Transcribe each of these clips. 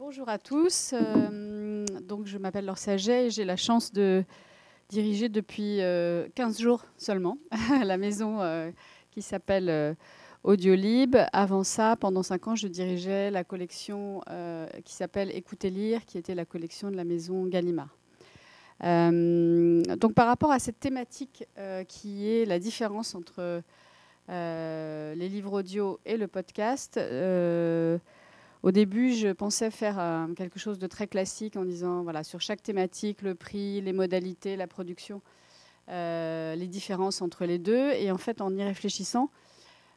Bonjour à tous. Donc je m'appelle Laure Saget et j'ai la chance de diriger depuis 15 jours seulement la maison qui s'appelle Audiolib. Avant ça, pendant 5 ans, je dirigeais la collection qui s'appelle Écouter Lire, qui était la collection de la maison Gallimard. Donc par rapport à cette thématique qui est la différence entre les livres audio et le podcast, au début, je pensais faire quelque chose de très classique en disant, voilà, sur chaque thématique, le prix, les modalités, la production, les différences entre les deux. Et en fait, en y réfléchissant,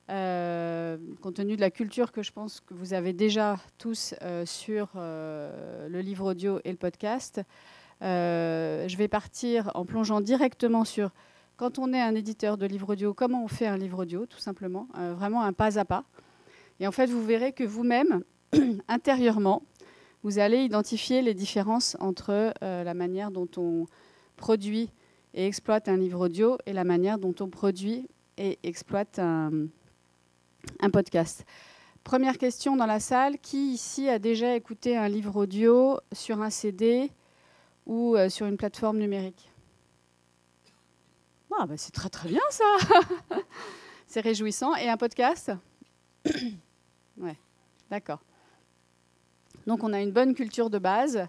compte tenu de la culture que je pense que vous avez déjà tous sur le livre audio et le podcast, je vais partir en plongeant directement sur, quand on est un éditeur de livre audio, comment on fait un livre audio, tout simplement, vraiment un pas à pas. Et en fait, vous verrez que vous-même, intérieurement, vous allez identifier les différences entre la manière dont on produit et exploite un livre audio et la manière dont on produit et exploite un podcast. Première question dans la salle, qui ici a déjà écouté un livre audio sur un CD ou sur une plateforme numérique? Ah, bah, c'est très très bien ça. C'est réjouissant. Et un podcast? Ouais, d'accord. Donc on a une bonne culture de base.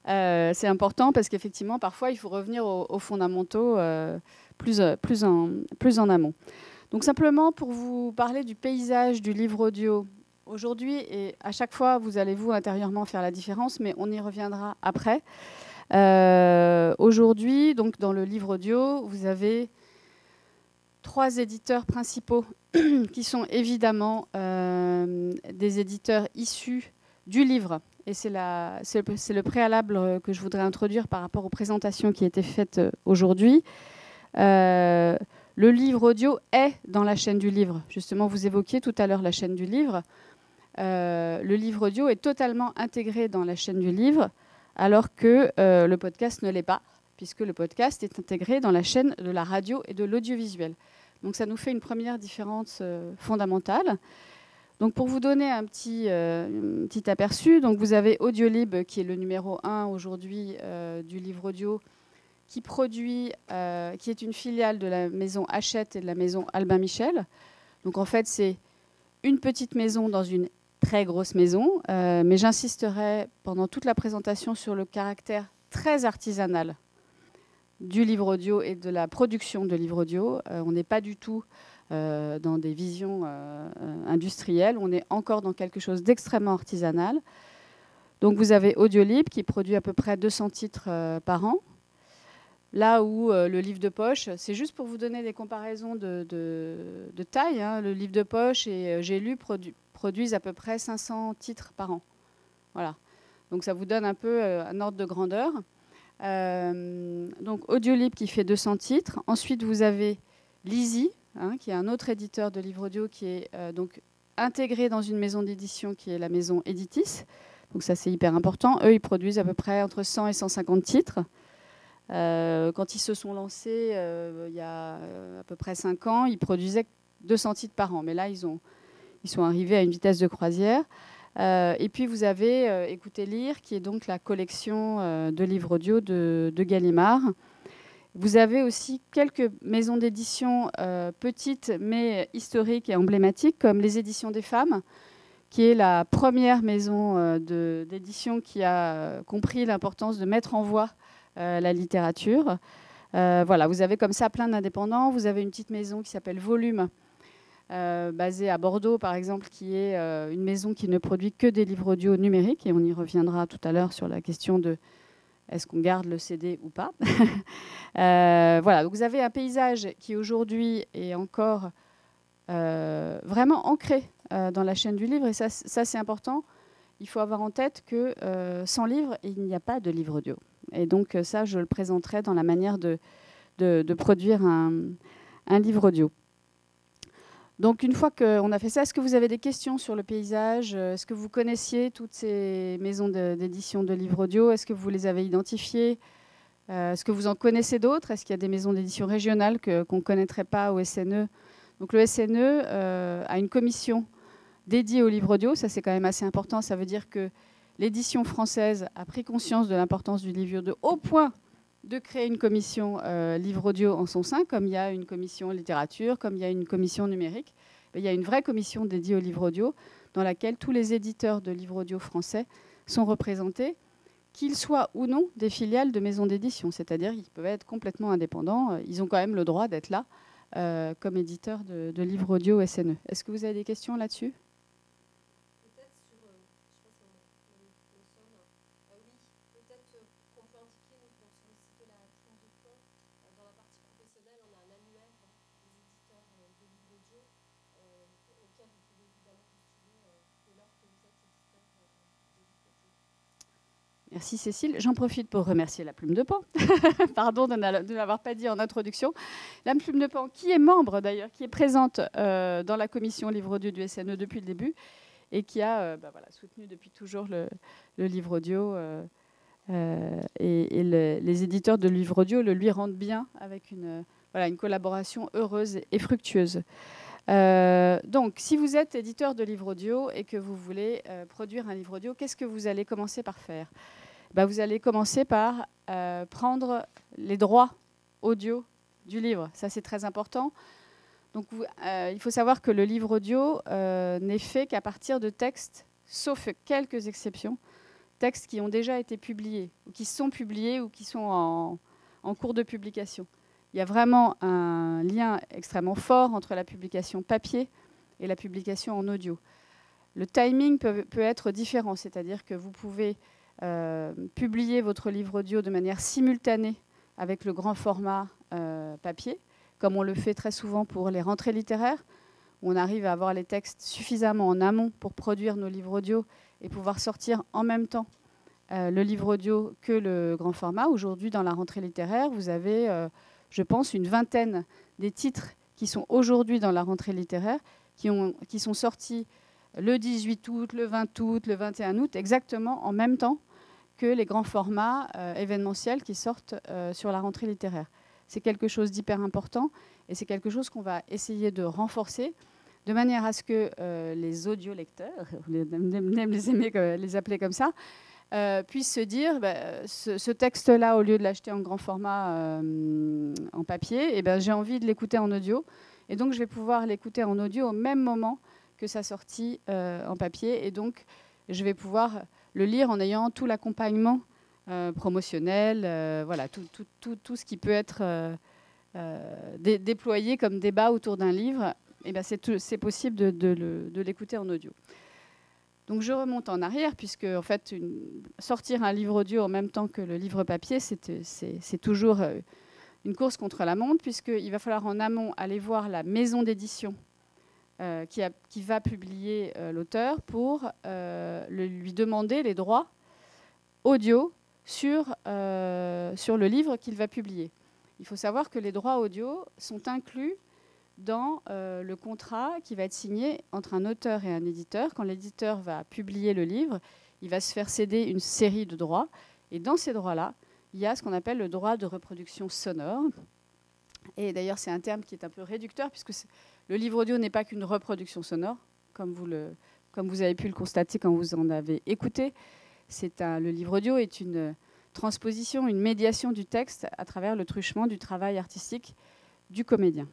C'est important parce qu'effectivement, parfois, il faut revenir aux fondamentaux plus en amont. Donc simplement pour vous parler du paysage du livre audio aujourd'hui, et à chaque fois, vous allez vous intérieurement faire la différence, mais on y reviendra après. Aujourd'hui, donc dans le livre audio, vous avez 3 éditeurs principaux qui sont évidemment des éditeurs issus du livre. Et c'est le préalable que je voudrais introduire par rapport aux présentations qui étaient faites aujourd'hui. Le livre audio est dans la chaîne du livre. Justement, vous évoquiez tout à l'heure la chaîne du livre. Le livre audio est totalement intégré dans la chaîne du livre, alors que le podcast ne l'est pas, puisque le podcast est intégré dans la chaîne de la radio et de l'audiovisuel. Donc ça nous fait une première différence fondamentale. Donc pour vous donner un petit aperçu, donc vous avez Audiolib qui est le numéro 1 aujourd'hui du livre audio, qui produit, qui est une filiale de la maison Hachette et de la maison Albin Michel. Donc en fait c'est une petite maison dans une très grosse maison, mais j'insisterai pendant toute la présentation sur le caractère très artisanal du livre audio et de la production de livre audio. On n'est pas du tout dans des visions industrielles, on est encore dans quelque chose d'extrêmement artisanal. Donc vous avez Audiolib qui produit à peu près 200 titres par an. Là où le livre de poche, c'est juste pour vous donner des comparaisons de taille, hein, le livre de poche et J'ai lu produisent à peu près 500 titres par an. Voilà. Donc ça vous donne un peu un ordre de grandeur. Donc Audiolib qui fait 200 titres. Ensuite, vous avez Lizzy, hein, qui est un autre éditeur de livres audio qui est donc intégré dans une maison d'édition qui est la maison Editis. Donc ça, c'est hyper important. Eux, ils produisent à peu près entre 100 et 150 titres. Quand ils se sont lancés il y a à peu près 5 ans, ils produisaient 200 titres par an. Mais là, ils sont arrivés à une vitesse de croisière. Et puis, vous avez Écouter Lire, qui est donc la collection de livres audio de Gallimard. Vous avez aussi quelques maisons d'édition petites, mais historiques et emblématiques, comme les Éditions des Femmes, qui est la première maison d'édition qui a compris l'importance de mettre en voix la littérature. Voilà, vous avez comme ça plein d'indépendants. Vous avez une petite maison qui s'appelle Volume, basée à Bordeaux, par exemple, qui est une maison qui ne produit que des livres audio numériques. Et on y reviendra tout à l'heure sur la question de est-ce qu'on garde le CD ou pas. Voilà, donc vous avez un paysage qui aujourd'hui est encore vraiment ancré dans la chaîne du livre. Et ça c'est important. Il faut avoir en tête que sans livre, il n'y a pas de livre audio. Et donc ça, je le présenterai dans la manière de produire un livre audio. Donc une fois qu'on a fait ça, est-ce que vous avez des questions sur le paysage? Est-ce que vous connaissiez toutes ces maisons d'édition de livres audio? Est-ce que vous les avez identifiées? Est-ce que vous en connaissez d'autres? Est-ce qu'il y a des maisons d'édition régionales qu'on ne connaîtrait pas au SNE? Donc le SNE a une commission dédiée au livre audio. Ça, c'est quand même assez important. Ça veut dire que l'édition française a pris conscience de l'importance du livre audio au point de créer une commission livre audio en son sein, comme il y a une commission littérature, comme il y a une commission numérique. Il y a une vraie commission dédiée au livre audio dans laquelle tous les éditeurs de livres audio français sont représentés, qu'ils soient ou non des filiales de maisons d'édition. C'est-à-dire qu'ils peuvent être complètement indépendants. Ils ont quand même le droit d'être là comme éditeurs de livres audio SNE. Est-ce que vous avez des questions là-dessus ? Merci Cécile. J'en profite pour remercier la Plume de Pan. Pardon de ne l'avoir pas dit en introduction. La Plume de Pan, qui est membre d'ailleurs, qui est présente dans la commission livre audio du SNE depuis le début et qui a soutenu depuis toujours le livre audio. Et les éditeurs de livres audio le lui rendent bien avec une collaboration heureuse et fructueuse. Donc, si vous êtes éditeur de livres audio et que vous voulez produire un livre audio, qu'est-ce que vous allez commencer par faire ? Vous allez commencer par prendre les droits audio du livre. Ça, c'est très important. Donc, il faut savoir que le livre audio n'est fait qu'à partir de textes, sauf quelques exceptions, textes qui ont déjà été publiés, ou qui sont publiés, ou qui sont en cours de publication. Il y a vraiment un lien extrêmement fort entre la publication papier et la publication en audio. Le timing peut être différent, c'est-à-dire que vous pouvez publier votre livre audio de manière simultanée avec le grand format papier, comme on le fait très souvent pour les rentrées littéraires, où on arrive à avoir les textes suffisamment en amont pour produire nos livres audio et pouvoir sortir en même temps le livre audio que le grand format. Aujourd'hui, dans la rentrée littéraire, vous avez, je pense, une vingtaine des titres qui sont aujourd'hui dans la rentrée littéraire, qui sont sortis le 18 août, le 20 août, le 21 août, exactement en même temps que les grands formats événementiels qui sortent sur la rentrée littéraire. C'est quelque chose d'hyper important et c'est quelque chose qu'on va essayer de renforcer de manière à ce que les audiolecteurs, on aime les appeler comme ça, puissent se dire ce texte-là, au lieu de l'acheter en grand format en papier, j'ai envie de l'écouter en audio. Et donc, je vais pouvoir l'écouter en audio au même moment que sa sortie en papier. Et donc, je vais pouvoir le lire en ayant tout l'accompagnement promotionnel, tout ce qui peut être déployé comme débat autour d'un livre. C'est possible de l'écouter en audio. Donc je remonte en arrière, puisque en fait, sortir un livre audio en même temps que le livre papier, c'est toujours une course contre la montre, puisqu'il va falloir en amont aller voir la maison d'édition qui va publier l'auteur pour lui demander les droits audio sur le livre qu'il va publier. Il faut savoir que les droits audio sont inclus dans le contrat qui va être signé entre un auteur et un éditeur. Quand l'éditeur va publier le livre, il va se faire céder une série de droits. Et dans ces droits-là, il y a ce qu'on appelle le droit de reproduction sonore. Et d'ailleurs, c'est un terme qui est un peu réducteur, puisque le livre audio n'est pas qu'une reproduction sonore, comme vous avez pu le constater quand vous en avez écouté. Le livre audio est une transposition, une médiation du texte à travers le truchement du travail artistique du comédien.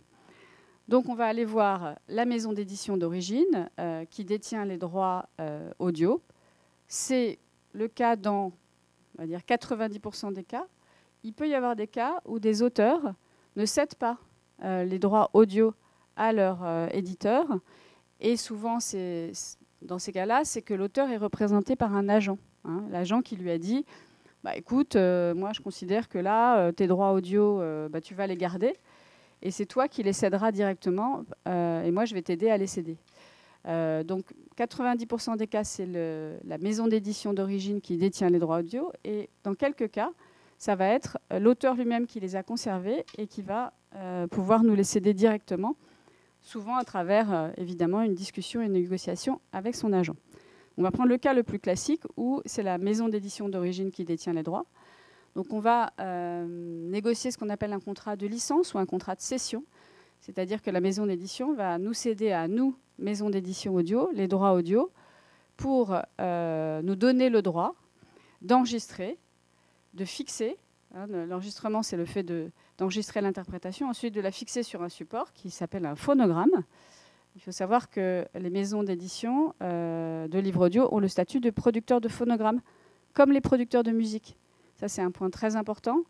Donc, on va aller voir la maison d'édition d'origine qui détient les droits audio. C'est le cas dans, on va dire, 90% des cas. Il peut y avoir des cas où des auteurs ne cèdent pas les droits audio à leur éditeur. Et souvent, dans ces cas-là, c'est que l'auteur est représenté par un agent. L'agent qui lui a dit écoute, moi, je considère que là, tes droits audio, tu vas les garder. Et c'est toi qui les céderas directement, et moi, je vais t'aider à les céder. Donc, 90% des cas, c'est la maison d'édition d'origine qui détient les droits audio. Et dans quelques cas, ça va être l'auteur lui-même qui les a conservés et qui va pouvoir nous les céder directement, souvent à travers, évidemment, une discussion et une négociation avec son agent. On va prendre le cas le plus classique, où c'est la maison d'édition d'origine qui détient les droits. Donc, on va négocier ce qu'on appelle un contrat de licence ou un contrat de cession. C'est-à-dire que la maison d'édition va nous céder à nous, maison d'édition audio, les droits audio, pour nous donner le droit d'enregistrer, de fixer. L'enregistrement, c'est le fait d'enregistrer l'interprétation, ensuite de la fixer sur un support qui s'appelle un phonogramme. Il faut savoir que les maisons d'édition de livres audio ont le statut de producteur de phonogrammes, comme les producteurs de musique. Ça, c'est un point très important.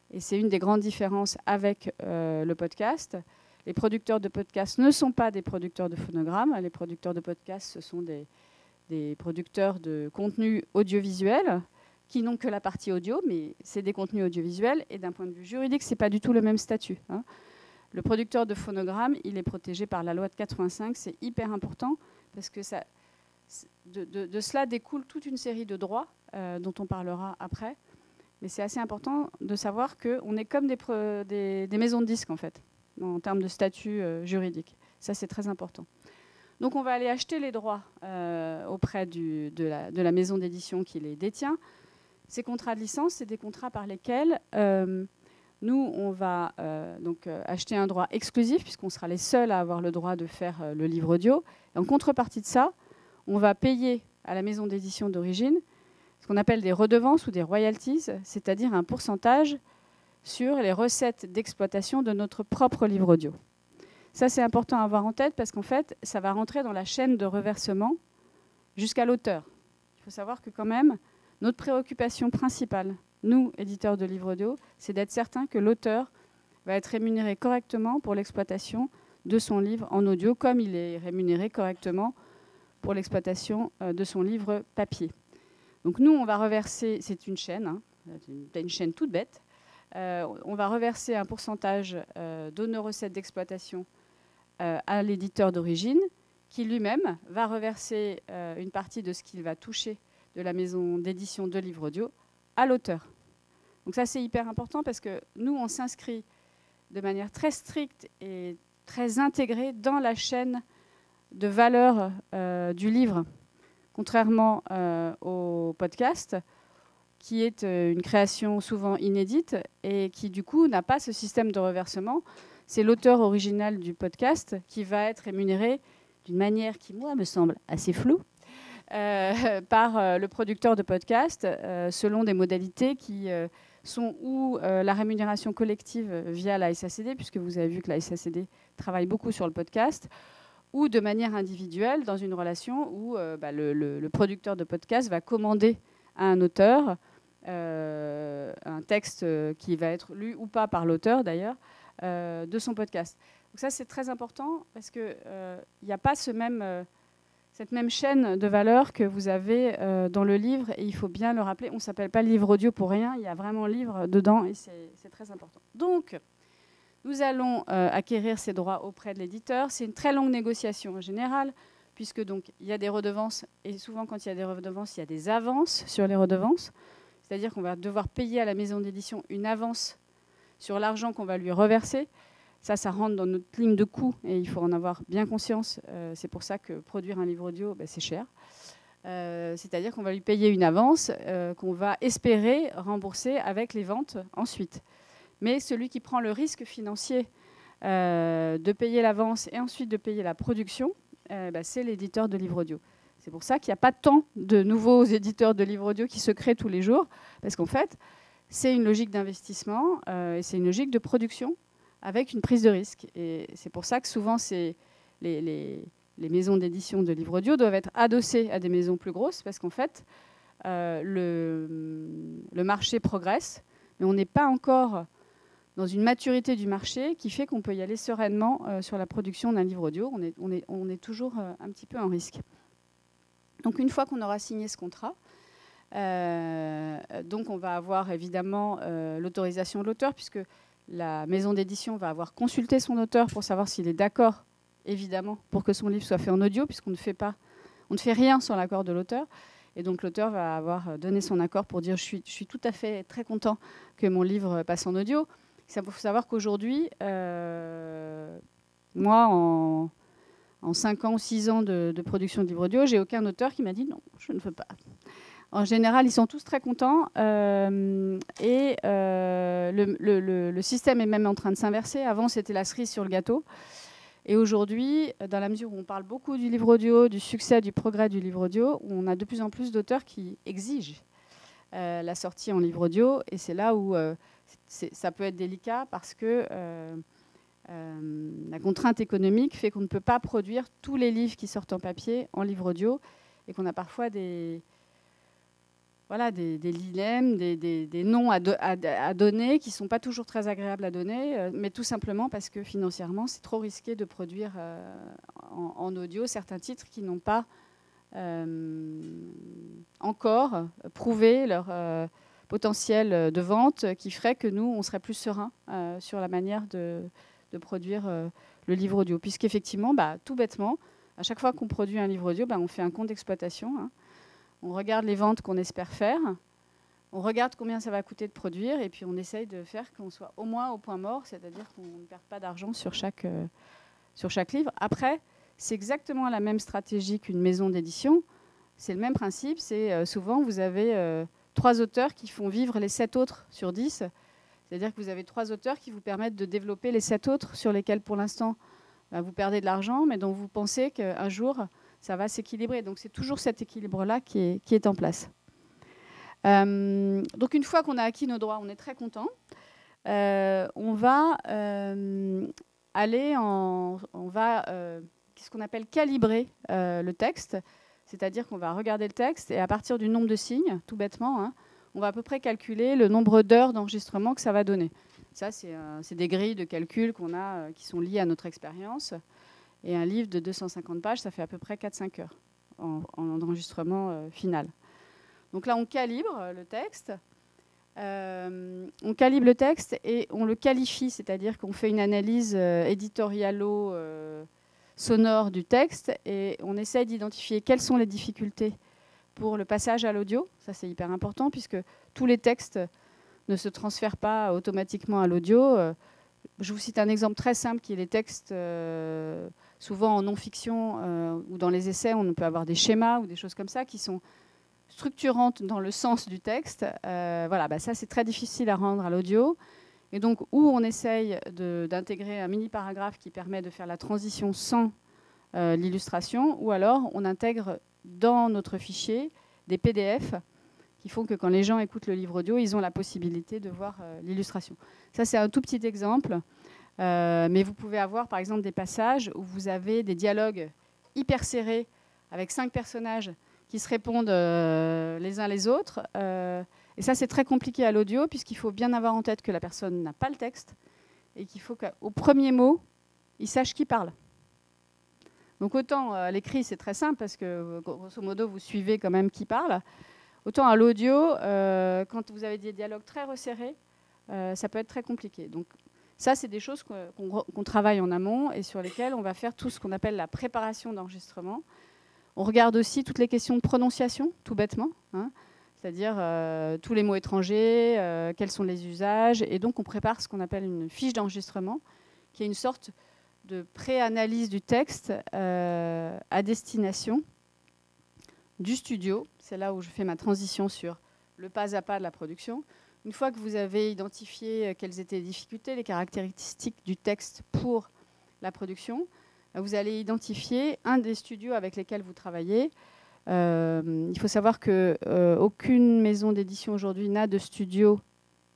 Et c'est une des grandes différences avec le podcast. Les producteurs de podcasts ne sont pas des producteurs de phonogrammes. Les producteurs de podcasts, ce sont des producteurs de contenus audiovisuels qui n'ont que la partie audio, mais c'est des contenus audiovisuels. Et d'un point de vue juridique, ce n'est pas du tout le même statut. Le producteur de phonogrammes, il est protégé par la loi de 85. C'est hyper important parce que de cela découle toute une série de droits dont on parlera après. Mais c'est assez important de savoir qu'on est comme des maisons de disques, en fait, en termes de statut juridique. Ça, c'est très important. Donc, on va aller acheter les droits auprès de la maison d'édition qui les détient. Ces contrats de licence, c'est des contrats par lesquels nous, on va donc acheter un droit exclusif, puisqu'on sera les seuls à avoir le droit de faire le livre audio. Et en contrepartie de ça, on va payer à la maison d'édition d'origine ce qu'on appelle des redevances ou des royalties, c'est-à-dire un pourcentage sur les recettes d'exploitation de notre propre livre audio. Ça, c'est important à avoir en tête parce qu'en fait, ça va rentrer dans la chaîne de reversement jusqu'à l'auteur. Il faut savoir que quand même, notre préoccupation principale, nous, éditeurs de livres audio, c'est d'être certain que l'auteur va être rémunéré correctement pour l'exploitation de son livre en audio, comme il est rémunéré correctement pour l'exploitation de son livre papier. Donc nous, on va reverser, c'est une chaîne, une chaîne toute bête, on va reverser un pourcentage de nos recettes d'exploitation à l'éditeur d'origine, qui lui-même va reverser une partie de ce qu'il va toucher de la maison d'édition de livres audio à l'auteur. Donc ça, c'est hyper important parce que nous, on s'inscrit de manière très stricte et très intégrée dans la chaîne de valeur du livre. Contrairement au podcast, qui est une création souvent inédite et qui, du coup, n'a pas ce système de reversement. C'est l'auteur original du podcast qui va être rémunéré d'une manière qui, moi, me semble assez floue, par le producteur de podcast, selon des modalités qui sont ou la rémunération collective via la SACD, puisque vous avez vu que la SACD travaille beaucoup sur le podcast, ou de manière individuelle dans une relation où le producteur de podcast va commander à un auteur un texte qui va être lu ou pas par l'auteur d'ailleurs de son podcast. Donc ça, c'est très important parce qu'il n'y a pas cette même chaîne de valeur que vous avez dans le livre, et il faut bien le rappeler, on ne s'appelle pas livre audio pour rien, il y a vraiment livre dedans et c'est très important. Donc, nous allons acquérir ces droits auprès de l'éditeur. C'est une très longue négociation en général, puisque donc il y a des redevances, et souvent quand il y a des redevances, il y a des avances sur les redevances. C'est-à-dire qu'on va devoir payer à la maison d'édition une avance sur l'argent qu'on va lui reverser. Ça rentre dans notre ligne de coût, et il faut en avoir bien conscience. C'est pour ça que produire un livre audio, c'est cher. C'est-à-dire qu'on va lui payer une avance qu'on va espérer rembourser avec les ventes ensuite. Mais celui qui prend le risque financier de payer l'avance et ensuite de payer la production, c'est l'éditeur de livres audio. C'est pour ça qu'il n'y a pas tant de nouveaux éditeurs de livres audio qui se créent tous les jours, parce qu'en fait, c'est une logique d'investissement et c'est une logique de production avec une prise de risque. Et c'est pour ça que souvent, les maisons d'édition de livres audio doivent être adossées à des maisons plus grosses, parce qu'en fait, le marché progresse, mais on n'est pas encore dans une maturité du marché qui fait qu'on peut y aller sereinement sur la production d'un livre audio. On est toujours un petit peu en risque. Donc une fois qu'on aura signé ce contrat, donc on va avoir évidemment l'autorisation de l'auteur, puisque la maison d'édition va avoir consulté son auteur pour savoir s'il est d'accord, évidemment, pour que son livre soit fait en audio, puisqu'on ne fait rien sans l'accord de l'auteur. Et donc l'auteur va avoir donné son accord pour dire je suis tout à fait très content que mon livre passe en audio. Il faut savoir qu'aujourd'hui, moi, en 5 ans ou 6 ans de production de livres audio, j'ai aucun auteur qui m'a dit non, je ne veux pas. En général, ils sont tous très contents et le système est même en train de s'inverser. Avant, c'était la cerise sur le gâteau. Et aujourd'hui, dans la mesure où on parle beaucoup du livre audio, du succès, du progrès du livre audio, on a de plus en plus d'auteurs qui exigent la sortie en livre audio. Et c'est là où ça peut être délicat parce que la contrainte économique fait qu'on ne peut pas produire tous les livres qui sortent en papier en livre audio et qu'on a parfois des dilemmes, des noms à donner qui ne sont pas toujours très agréables à donner, mais tout simplement parce que financièrement, c'est trop risqué de produire en audio certains titres qui n'ont pas encore prouvé leur potentiel de vente, qui ferait que nous, on serait plus serein sur la manière de produire le livre audio. Puisqu'effectivement, tout bêtement, à chaque fois qu'on produit un livre audio, on fait un compte d'exploitation, hein. On regarde les ventes qu'on espère faire, on regarde combien ça va coûter de produire, et puis on essaye de faire qu'on soit au moins au point mort, c'est-à-dire qu'on ne perd pas d'argent sur chaque livre. Après, c'est exactement la même stratégie qu'une maison d'édition. C'est le même principe. C'est souvent, vous avez 3 auteurs qui font vivre les 7 autres sur 10. C'est-à-dire que vous avez 3 auteurs qui vous permettent de développer les 7 autres sur lesquels, pour l'instant, vous perdez de l'argent, mais dont vous pensez qu'un jour, ça va s'équilibrer. Donc, c'est toujours cet équilibre-là qui est en place. Donc, une fois qu'on a acquis nos droits, on est très content. On va ce qu'on appelle calibrer le texte. C'est-à-dire qu'on va regarder le texte et à partir du nombre de signes, tout bêtement, hein, on va à peu près calculer le nombre d'heures d'enregistrement que ça va donner. Ça, c'est des grilles de calcul qu'on a qui sont liées à notre expérience. Et un livre de 250 pages, ça fait à peu près 4-5 heures en enregistrement final. Donc là, on calibre le texte. On calibre le texte et on le qualifie, c'est-à-dire qu'on fait une analyse éditorialo-sonore du texte et on essaie d'identifier quelles sont les difficultés pour le passage à l'audio. Ça, c'est hyper important puisque tous les textes ne se transfèrent pas automatiquement à l'audio. Je vous cite un exemple très simple qui est les textes, souvent en non-fiction ou dans les essais, on peut avoir des schémas ou des choses comme ça qui sont structurantes dans le sens du texte. Ça, c'est très difficile à rendre à l'audio. Et donc, où on essaye d'intégrer un mini-paragraphe qui permet de faire la transition sans l'illustration, ou alors on intègre dans notre fichier des PDF qui font que quand les gens écoutent le livre audio, ils ont la possibilité de voir l'illustration. Ça, c'est un tout petit exemple. Mais vous pouvez avoir, par exemple, des passages où vous avez des dialogues hyper serrés avec 5 personnages qui se répondent les uns les autres. Et ça, c'est très compliqué à l'audio, puisqu'il faut bien avoir en tête que la personne n'a pas le texte et qu'il faut qu'au premier mot, il sache qui parle. Donc autant à l'écrit, c'est très simple, parce que grosso modo, vous suivez quand même qui parle. Autant à l'audio, quand vous avez des dialogues très resserrés, ça peut être très compliqué. Donc ça, c'est des choses qu'on travaille en amont et sur lesquelles on va faire tout ce qu'on appelle la préparation d'enregistrement. On regarde aussi toutes les questions de prononciation, tout bêtement, hein, c'est-à-dire tous les mots étrangers, quels sont les usages. Et donc, on prépare ce qu'on appelle une fiche d'enregistrement, qui est une sorte de pré-analyse du texte à destination du studio. C'est là où je fais ma transition sur le pas à pas de la production. Une fois que vous avez identifié quelles étaient les difficultés, les caractéristiques du texte pour la production, vous allez identifier un des studios avec lesquels vous travaillez. Il faut savoir qu'aucune maison d'édition aujourd'hui n'a de studio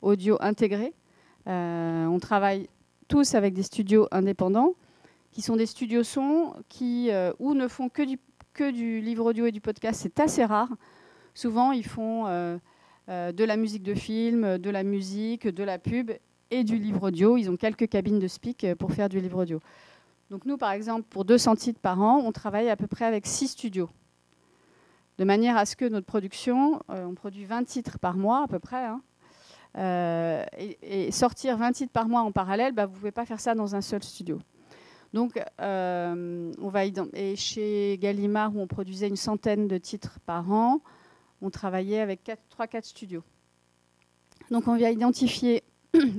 audio intégré. On travaille tous avec des studios indépendants, qui sont des studios son, qui ou ne font que du livre audio et du podcast. C'est assez rare. Souvent, ils font de la musique de film, de la musique, de la pub et du livre audio. Ils ont quelques cabines de speak pour faire du livre audio. Donc nous, par exemple, pour 200 titres par an, on travaille à peu près avec 6 studios. De manière à ce que notre production, on produit 20 titres par mois à peu près, hein, et sortir 20 titres par mois en parallèle, vous ne pouvez pas faire ça dans un seul studio. Donc, et chez Gallimard, où on produisait une centaine de titres par an, on travaillait avec 3-4 studios. Donc, on vient identifier,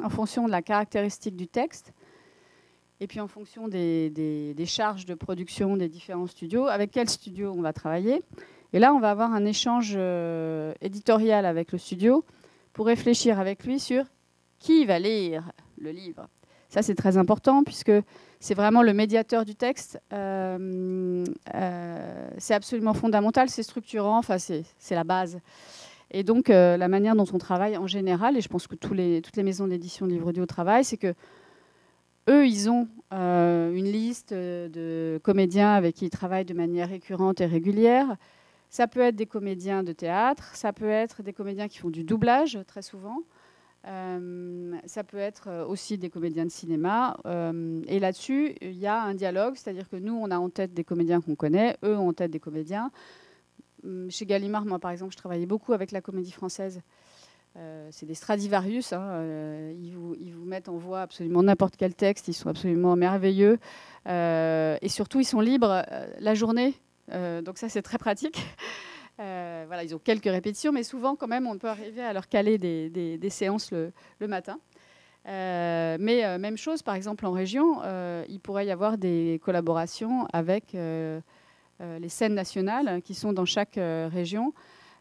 en fonction de la caractéristique du texte, et puis en fonction des charges de production des différents studios, avec quel studio on va travailler. Et là, on va avoir un échange éditorial avec le studio pour réfléchir avec lui sur qui va lire le livre. Ça, c'est très important puisque c'est vraiment le médiateur du texte. C'est absolument fondamental, c'est structurant, enfin, c'est la base. Et donc, la manière dont on travaille en général, et je pense que toutes les maisons d'édition de livres audio travaillent, c'est que eux, ils ont une liste de comédiens avec qui ils travaillent de manière récurrente et régulière. Ça peut être des comédiens de théâtre, ça peut être des comédiens qui font du doublage, très souvent. Ça peut être aussi des comédiens de cinéma. Et là-dessus, il y a un dialogue, c'est-à-dire que nous, on a en tête des comédiens qu'on connaît, eux ont en tête des comédiens. Chez Gallimard, moi, par exemple, je travaillais beaucoup avec la Comédie Française. C'est des Stradivarius, hein, ils vous mettent en voix absolument n'importe quel texte, ils sont absolument merveilleux. Et surtout, ils sont libres la journée. Donc ça, c'est très pratique. Voilà, ils ont quelques répétitions, mais souvent, quand même, on peut arriver à leur caler des séances le matin. Mais même chose, par exemple, en région, il pourrait y avoir des collaborations avec les scènes nationales qui sont dans chaque région.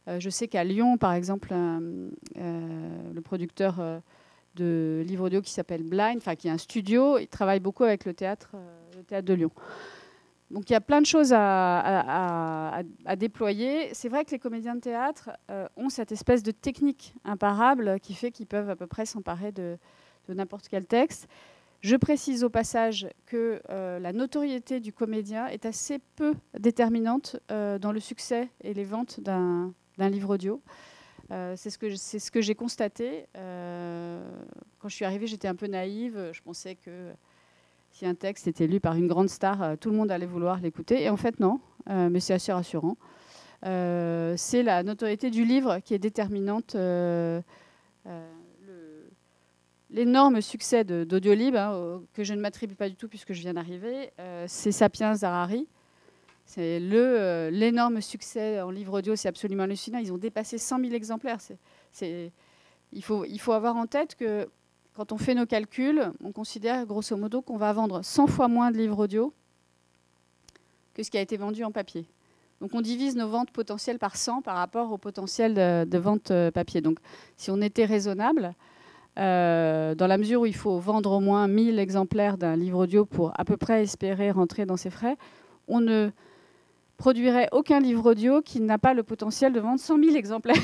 Je sais qu'à Lyon, par exemple, le producteur de livres audio qui s'appelle Blind, qui est un studio, il travaille beaucoup avec le théâtre de Lyon. Donc il y a plein de choses à déployer. C'est vrai que les comédiens de théâtre ont cette espèce de technique imparable qui fait qu'ils peuvent à peu près s'emparer de n'importe quel texte. Je précise au passage que la notoriété du comédien est assez peu déterminante dans le succès et les ventes d'un livre audio. C'est ce que j'ai constaté. Quand je suis arrivée, j'étais un peu naïve. Je pensais que si un texte était lu par une grande star, tout le monde allait vouloir l'écouter. Et en fait, non. Mais c'est assez rassurant. C'est la notoriété du livre qui est déterminante. L'énorme succès d'Audiolib, que je ne m'attribue pas du tout puisque je viens d'arriver, c'est Sapiens d'Harari. C'est l'énorme succès en livre audio, c'est absolument hallucinant. Ils ont dépassé 100 000 exemplaires. Il faut avoir en tête que quand on fait nos calculs, on considère grosso modo qu'on va vendre 100 fois moins de livres audio que ce qui a été vendu en papier. Donc on divise nos ventes potentielles par 100 par rapport au potentiel de vente papier. Donc si on était raisonnable, dans la mesure où il faut vendre au moins 1000 exemplaires d'un livre audio pour à peu près espérer rentrer dans ses frais, on ne produirait aucun livre audio qui n'a pas le potentiel de vendre 100 000 exemplaires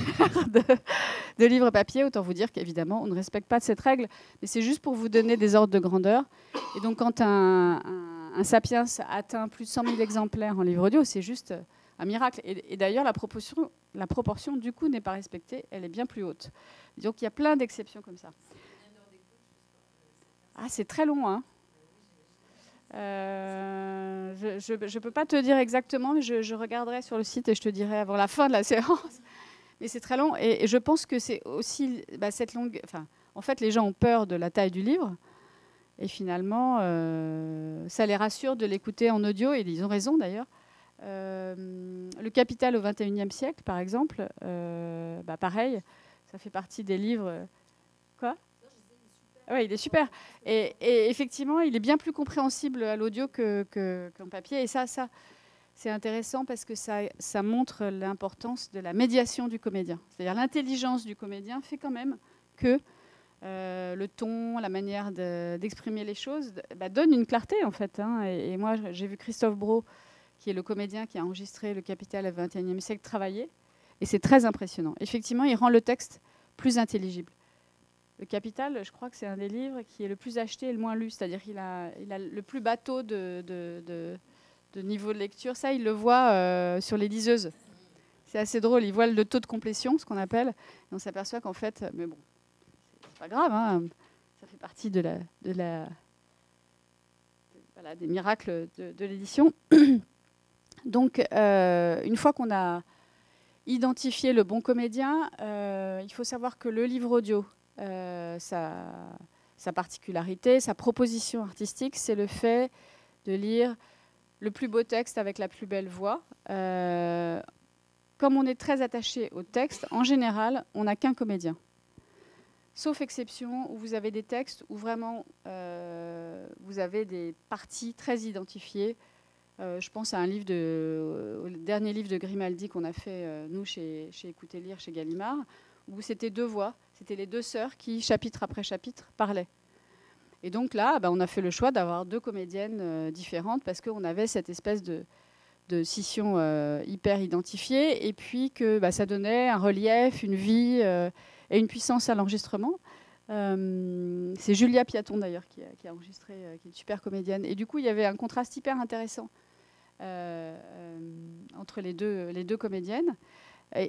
de livres papier. Autant vous dire qu'évidemment, on ne respecte pas de cette règle, mais c'est juste pour vous donner des ordres de grandeur. Et donc, quand un Sapiens atteint plus de 100 000 exemplaires en livre audio, c'est juste un miracle. Et d'ailleurs, la proportion, du coup, n'est pas respectée. Elle est bien plus haute. Donc, il y a plein d'exceptions comme ça. Ah, c'est très long, hein. Je ne peux pas te dire exactement, mais je regarderai sur le site et je te dirai avant la fin de la séance. Mais c'est très long. Et je pense que c'est aussi cette longue... en fait, les gens ont peur de la taille du livre. Et finalement, ça les rassure de l'écouter en audio. Et ils ont raison, d'ailleurs. Le Capital au XXIe siècle, par exemple, pareil, ça fait partie des livres... Quoi ? Oui, il est super. Et effectivement, il est bien plus compréhensible à l'audio qu'en papier. Et ça c'est intéressant parce que ça montre l'importance de la médiation du comédien. C'est-à-dire l'intelligence du comédien fait quand même que le ton, la manière d'exprimer les choses donne une clarté, en fait. Hein. Et moi, j'ai vu Christophe Brault, qui est le comédien qui a enregistré Le Capital au XXIe siècle, travailler. Et c'est très impressionnant. Effectivement, il rend le texte plus intelligible. Le Capital, je crois que c'est un des livres qui est le plus acheté et le moins lu. C'est-à-dire qu'il a le plus bas taux de niveau de lecture. Ça, il le voit sur les liseuses. C'est assez drôle. Il voit le taux de complétion, ce qu'on appelle. Et on s'aperçoit qu'en fait... Mais bon, c'est pas grave. Hein, ça fait partie voilà, des miracles de l'édition. Donc, une fois qu'on a identifié le bon comédien, il faut savoir que le livre audio... sa particularité, sa proposition artistique, c'est le fait de lire le plus beau texte avec la plus belle voix. Comme on est très attaché au texte, en général, on n'a qu'un comédien. Sauf exception où vous avez des textes où vraiment vous avez des parties très identifiées. Je pense à au dernier livre de Grimaldi qu'on a fait, nous, chez Écouter Lire, chez Gallimard, où c'était deux voix. C'était les deux sœurs qui, chapitre après chapitre, parlaient. Et donc là, on a fait le choix d'avoir 2 comédiennes différentes parce qu'on avait cette espèce de scission hyper identifiée, et puis que ça donnait un relief, une vie et une puissance à l'enregistrement. C'est Julia Piaton d'ailleurs qui a enregistré, qui est une super comédienne. Et du coup, il y avait un contraste hyper intéressant entre les deux comédiennes.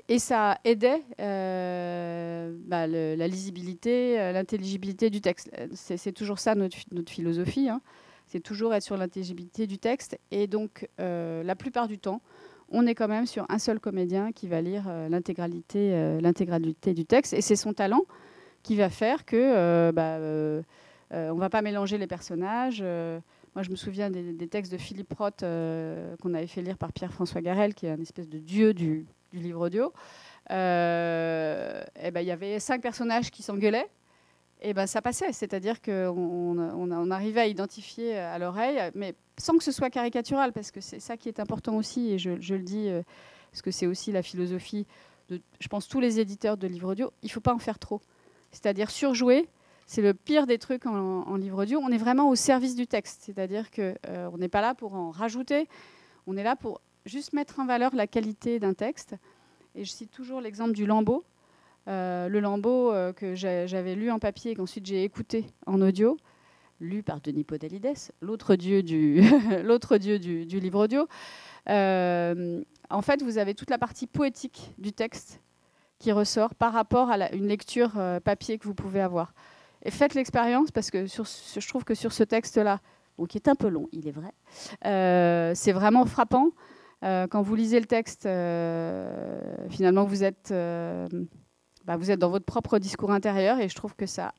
Et ça aidait la lisibilité, l'intelligibilité du texte. C'est toujours ça notre philosophie, hein. C'est toujours être sur l'intelligibilité du texte. Et donc, la plupart du temps, on est quand même sur un seul comédien qui va lire l'intégralité du texte. Et c'est son talent qui va faire que on ne va pas mélanger les personnages. Moi, je me souviens des textes de Philippe Roth qu'on avait fait lire par Pierre-François Garel, qui est un espèce de dieu du livre audio. Il y avait 5 personnages qui s'engueulaient. Et ça passait, c'est-à-dire qu'on arrivait à identifier à l'oreille, mais sans que ce soit caricatural, parce que c'est ça qui est important aussi, et je le dis, parce que c'est aussi la philosophie de, je pense, tous les éditeurs de livres audio, il ne faut pas en faire trop. C'est-à-dire surjouer, c'est le pire des trucs en livre audio. On est vraiment au service du texte, c'est-à-dire qu'on n'est pas là pour en rajouter, on est là pour juste mettre en valeur la qualité d'un texte. Et je cite toujours l'exemple du Lambeau. Le Lambeau que j'avais lu en papier et qu'ensuite j'ai écouté en audio, lu par Denis Podalides, l'autre dieu du livre audio. En fait, vous avez toute la partie poétique du texte qui ressort par rapport à une lecture papier que vous pouvez avoir. Et faites l'expérience, parce que je trouve que sur ce texte-là, qui est un peu long, il est vrai, c'est vraiment frappant. Quand vous lisez le texte, finalement, vous êtes dans votre propre discours intérieur, et je trouve que ça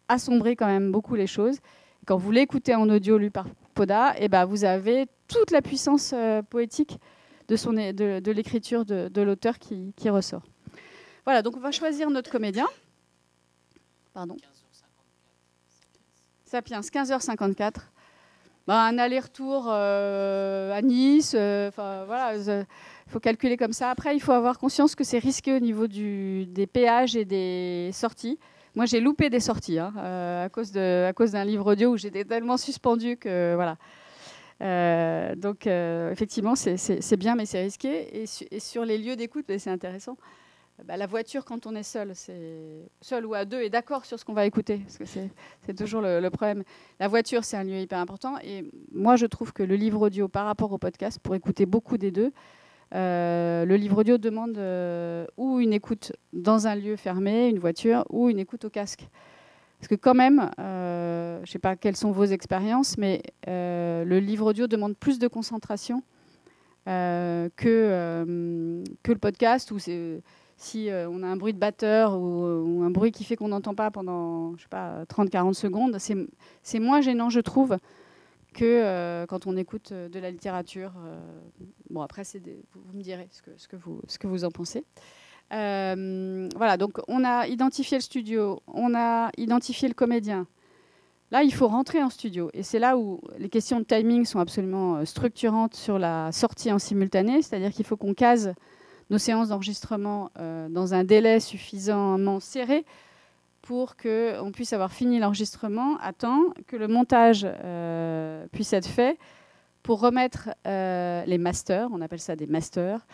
assombrit quand même beaucoup les choses. Et quand vous l'écoutez en audio lu par Poda, vous avez toute la puissance poétique de l'écriture de l'auteur qui ressort. Voilà, donc on va choisir notre comédien. Pardon. Sapiens, 15h54. Un aller-retour à Nice, voilà, il faut calculer comme ça. Après, il faut avoir conscience que c'est risqué au niveau des péages et des sorties. Moi, j'ai loupé des sorties à cause d'un livre audio où j'étais tellement suspendue que voilà. Donc, effectivement, c'est bien, mais c'est risqué. Et sur les lieux d'écoute, c'est intéressant. La voiture, quand on est seul ou à deux, est d'accord sur ce qu'on va écouter, parce que c'est toujours le problème. La voiture, c'est un lieu hyper important, et moi, je trouve que le livre audio, par rapport au podcast, pour écouter beaucoup des deux, le livre audio demande ou une écoute dans un lieu fermé, une voiture, ou une écoute au casque. Parce que quand même, je ne sais pas quelles sont vos expériences, mais le livre audio demande plus de concentration que le podcast, où si on a un bruit de batteur ou un bruit qui fait qu'on n'entend pas pendant, je sais pas, 30-40 secondes, c'est moins gênant, je trouve, que quand on écoute de la littérature. Bon, après, vous me direz ce que vous en pensez. Voilà, donc on a identifié le studio, on a identifié le comédien. Là, il faut rentrer en studio. Et c'est là où les questions de timing sont absolument structurantes sur la sortie en simultané. C'est-à-dire qu'il faut qu'on case nos séances d'enregistrement dans un délai suffisamment serré pour qu'on puisse avoir fini l'enregistrement à temps, que le montage puisse être fait pour remettre les masters, on appelle ça des masters,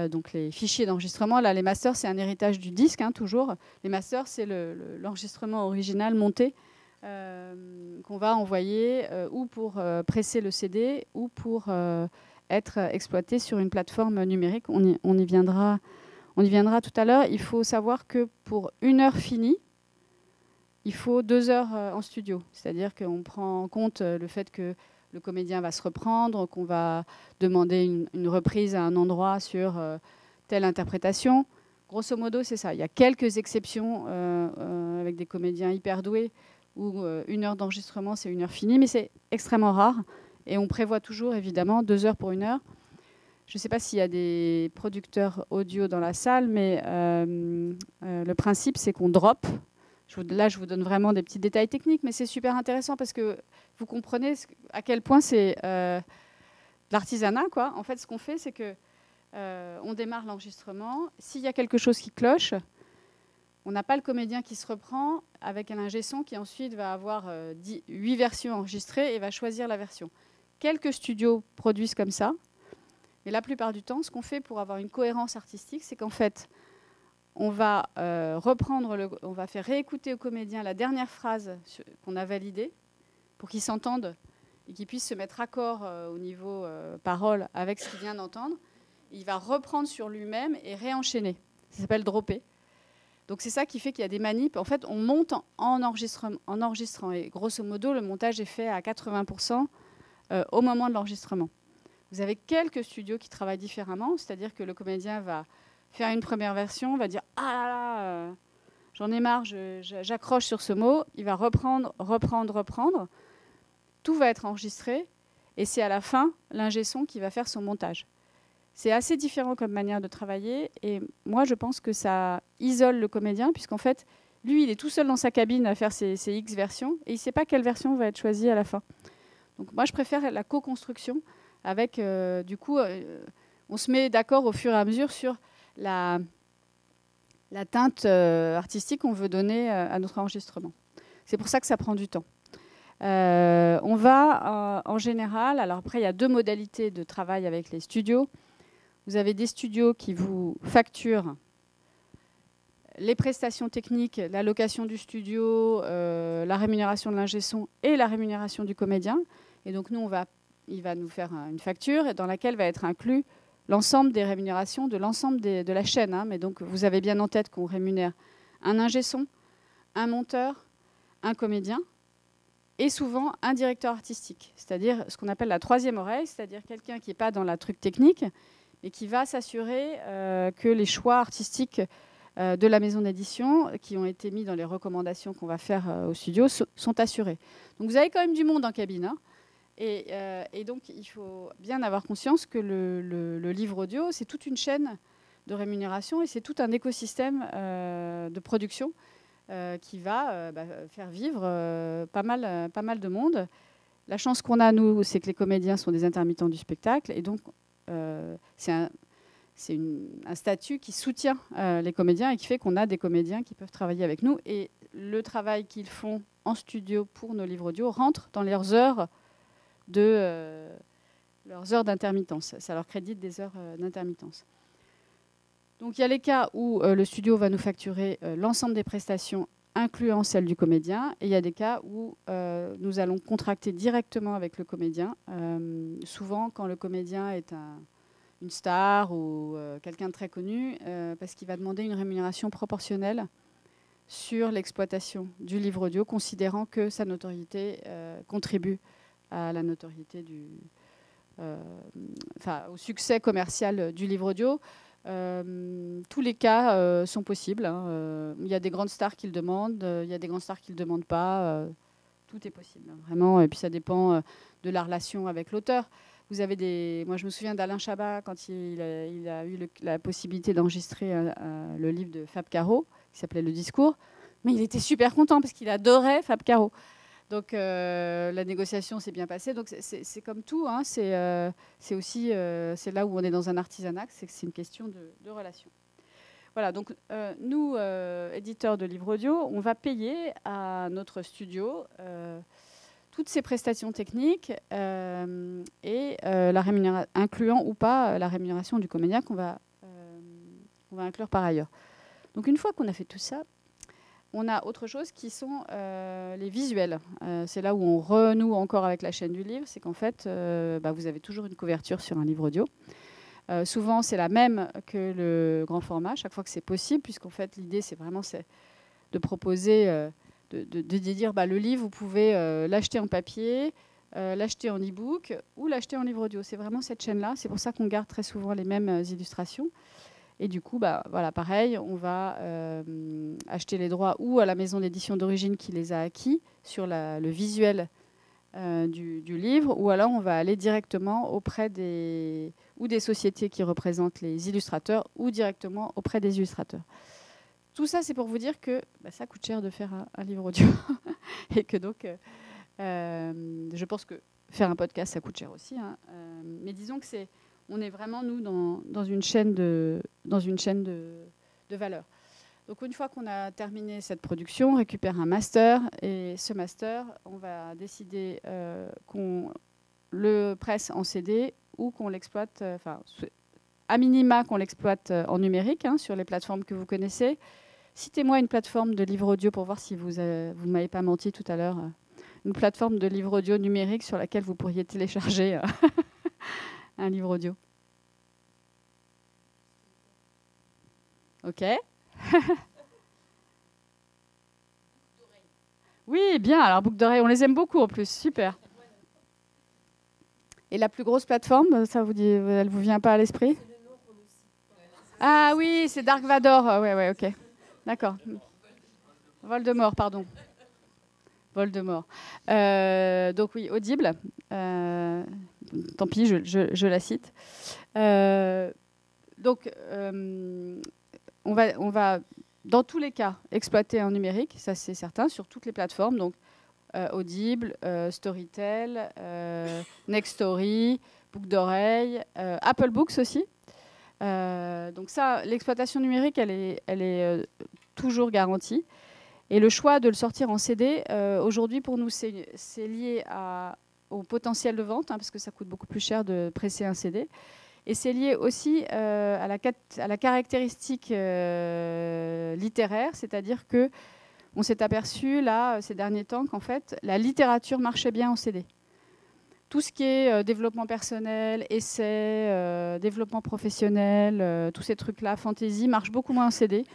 donc les fichiers d'enregistrement. Là, les masters, c'est un héritage du disque, toujours. Les masters, c'est l'enregistrement original monté qu'on va envoyer ou pour presser le CD ou pour être exploité sur une plateforme numérique. On y viendra tout à l'heure. Il faut savoir que pour 1 heure finie, il faut 2 heures en studio. C'est-à-dire qu'on prend en compte le fait que le comédien va se reprendre, qu'on va demander une reprise à un endroit sur telle interprétation. Grosso modo, c'est ça. Il y a quelques exceptions avec des comédiens hyper doués où 1 heure d'enregistrement, c'est 1 heure finie, mais c'est extrêmement rare. Et on prévoit toujours, évidemment, 2 heures pour 1 heure. Je ne sais pas s'il y a des producteurs audio dans la salle, mais le principe, c'est qu'on drop. Là, je vous donne vraiment des petits détails techniques, mais c'est super intéressant parce que vous comprenez à quel point c'est l'artisanat, quoi. En fait, ce qu'on fait, c'est que on démarre l'enregistrement. S'il y a quelque chose qui cloche, On n'a pas le comédien qui se reprend avec un ingé son qui ensuite va avoir 8 versions enregistrées et va choisir la version. Quelques studios produisent comme ça, mais la plupart du temps, ce qu'on fait pour avoir une cohérence artistique, c'est qu'en fait, on va on va faire réécouter au comédien la dernière phrase qu'on a validée pour qu'il s'entende et qu'il puisse se mettre accord au niveau parole avec ce qu'il vient d'entendre. Il va reprendre sur lui-même et réenchaîner. Ça s'appelle dropper. Donc c'est ça qui fait qu'il y a des manips. En fait, on monte en enregistrant. Et grosso modo, le montage est fait à 80% au moment de l'enregistrement. Vous avez quelques studios qui travaillent différemment, c'est-à-dire que le comédien va faire une première version, va dire « Ah là là, j'en ai marre, j'accroche sur ce mot ». Il va reprendre. Tout va être enregistré et c'est à la fin l'ingé son qui va faire son montage. C'est assez différent comme manière de travailler et moi je pense que ça isole le comédien puisqu'en fait lui il est tout seul dans sa cabine à faire ses X versions et il ne sait pas quelle version va être choisie à la fin. Donc moi je préfère la co-construction avec du coup on se met d'accord au fur et à mesure sur la teinte artistique qu'on veut donner à notre enregistrement. C'est pour ça que ça prend du temps. On va en général, alors après il y a 2 modalités de travail avec les studios. Vous avez des studios qui vous facturent les prestations techniques, la location du studio, la rémunération de l'ingé son et la rémunération du comédien. Et donc nous, il va nous faire une facture dans laquelle va être inclus l'ensemble des rémunérations de l'ensemble de la chaîne. Mais donc vous avez bien en tête qu'on rémunère un ingé son, un monteur, un comédien et souvent un directeur artistique. C'est-à-dire ce qu'on appelle la 3e oreille, c'est-à-dire quelqu'un qui n'est pas dans la truc technique, et qui va s'assurer que les choix artistiques de la maison d'édition, qui ont été mis dans les recommandations qu'on va faire au studio, sont assurés. Donc vous avez quand même du monde en cabine. Et donc il faut bien avoir conscience que le livre audio, c'est toute une chaîne de rémunération et c'est tout un écosystème de production qui va faire vivre pas mal de monde. La chance qu'on a, nous, c'est que les comédiens sont des intermittents du spectacle et donc c'est un statut qui soutient les comédiens et qui fait qu'on a des comédiens qui peuvent travailler avec nous. Et le travail qu'ils font en studio pour nos livres audio rentre dans leurs heures d'intermittence. Ça leur crédite des heures d'intermittence. Donc il y a les cas où le studio va nous facturer l'ensemble des prestations incluant celles du comédien. Et il y a des cas où nous allons contracter directement avec le comédien. Souvent, quand le comédien est une star ou quelqu'un de très connu, parce qu'il va demander une rémunération proportionnelle sur l'exploitation du livre audio, considérant que sa notoriété contribue à la notoriété au succès commercial du livre audio. Tous les cas sont possibles. Il y a des grandes stars qui le demandent, il y a des grandes stars qui ne le demandent pas. Tout est possible, vraiment. Et puis ça dépend de la relation avec l'auteur. Vous avez moi, je me souviens d'Alain Chabat quand il a eu la possibilité d'enregistrer le livre de Fab Caro, qui s'appelait Le Discours. Mais il était super content parce qu'il adorait Fab Caro. Donc la négociation s'est bien passée. Donc c'est comme tout. C'est aussi c'est là où on est dans un artisanat, c'est que c'est une question de relation. Voilà. Donc nous, éditeurs de livres audio, on va payer à notre studio toutes ces prestations techniques et incluant ou pas la rémunération du comédien qu'on va inclure par ailleurs. Donc une fois qu'on a fait tout ça, on a autre chose qui sont les visuels. C'est là où on renoue encore avec la chaîne du livre, c'est qu'en fait, vous avez toujours une couverture sur un livre audio. Souvent, c'est la même que le grand format, chaque fois que c'est possible, puisqu'en fait, l'idée, c'est vraiment de proposer, de dire, le livre, vous pouvez l'acheter en papier, l'acheter en e-book ou l'acheter en livre audio. C'est vraiment cette chaîne-là. C'est pour ça qu'on garde très souvent les mêmes illustrations. Et du coup, voilà, pareil, on va acheter les droits ou à la maison d'édition d'origine qui les a acquis sur le visuel du livre, ou alors on va aller directement auprès des sociétés qui représentent les illustrateurs ou directement auprès des illustrateurs. Tout ça, c'est pour vous dire que ça coûte cher de faire un livre audio. Et que donc, je pense que faire un podcast, ça coûte cher aussi. Mais disons que on est vraiment, nous, dans une chaîne de valeur. Donc une fois qu'on a terminé cette production, on récupère un master, et ce master, on va décider qu'on le presse en CD ou qu'on l'exploite, à minima qu'on l'exploite en numérique, hein, sur les plateformes que vous connaissez. Citez-moi une plateforme de livre audio pour voir si vous ne m'avez pas menti tout à l'heure. Une plateforme de livre audio numérique sur laquelle vous pourriez télécharger un livre audio. Ok. Oui, bien. Alors, boucle d'oreille, on les aime beaucoup en plus. Super. Et la plus grosse plateforme, ça vous dit, elle vous vient pas à l'esprit? Ah oui, c'est Dark Vador. Ouais, ok. D'accord. Voldemort, pardon. Voldemort. Donc oui, Audible. Tant pis, je la cite. Donc, on va, dans tous les cas, exploiter en numérique, ça c'est certain, sur toutes les plateformes. Donc, Audible, Storytel, Nextory, Boucle d'oreille, Apple Books aussi. Donc ça, l'exploitation numérique, elle est toujours garantie. Et le choix de le sortir en CD, aujourd'hui pour nous, c'est lié au potentiel de vente, hein, parce que ça coûte beaucoup plus cher de presser un CD. Et c'est lié aussi à la caractéristique littéraire, c'est-à-dire que on s'est aperçu là ces derniers temps qu'en fait la littérature marchait bien en CD. Tout ce qui est développement personnel, essai, développement professionnel, tous ces trucs-là, fantasy, marche beaucoup moins en CD.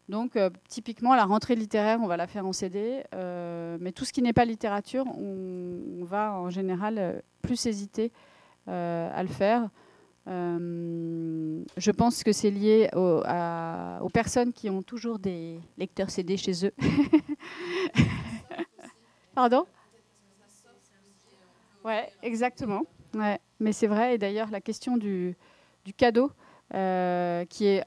Donc typiquement la rentrée littéraire, on va la faire en CD, mais tout ce qui n'est pas littérature, on va en général plus hésiter à le faire. Je pense que c'est lié aux personnes qui ont toujours des lecteurs CD chez eux. Pardon? Ouais, exactement. Ouais. Mais c'est vrai, et d'ailleurs la question du cadeau, qui est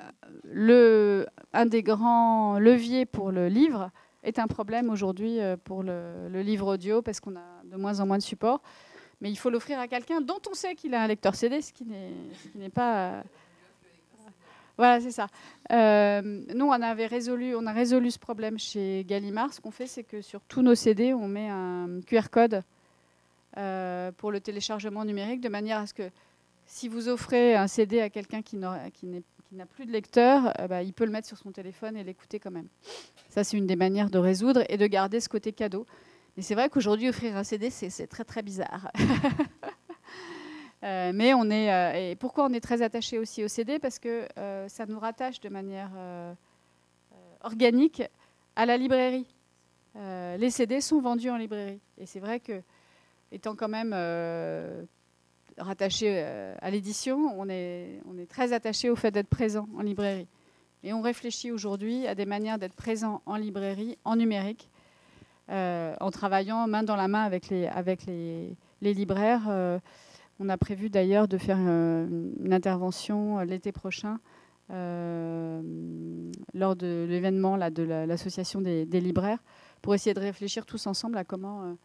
un des grands leviers pour le livre, est un problème aujourd'hui pour le livre audio, parce qu'on a de moins en moins de supports. Mais il faut l'offrir à quelqu'un dont on sait qu'il a un lecteur CD, ce qui n'est pas... Voilà, c'est ça. Nous, on a résolu ce problème chez Gallimard. Ce qu'on fait, c'est que sur tous nos CD, on met un QR code pour le téléchargement numérique, de manière à ce que si vous offrez un CD à quelqu'un qui n'a plus de lecteur, il peut le mettre sur son téléphone et l'écouter quand même. Ça, c'est une des manières de résoudre et de garder ce côté cadeau. Mais c'est vrai qu'aujourd'hui, offrir un CD, c'est très, très bizarre. Mais et pourquoi on est très attaché aussi au CD? Parce que ça nous rattache de manière organique à la librairie. Les CD sont vendus en librairie. Et c'est vrai que, étant quand même rattaché à l'édition, on est très attaché au fait d'être présent en librairie. Et on réfléchit aujourd'hui à des manières d'être présent en librairie, en numérique, en travaillant main dans la main avec les libraires. On a prévu d'ailleurs de faire une intervention l'été prochain lors de l'événement de l'association des libraires, pour essayer de réfléchir tous ensemble à comment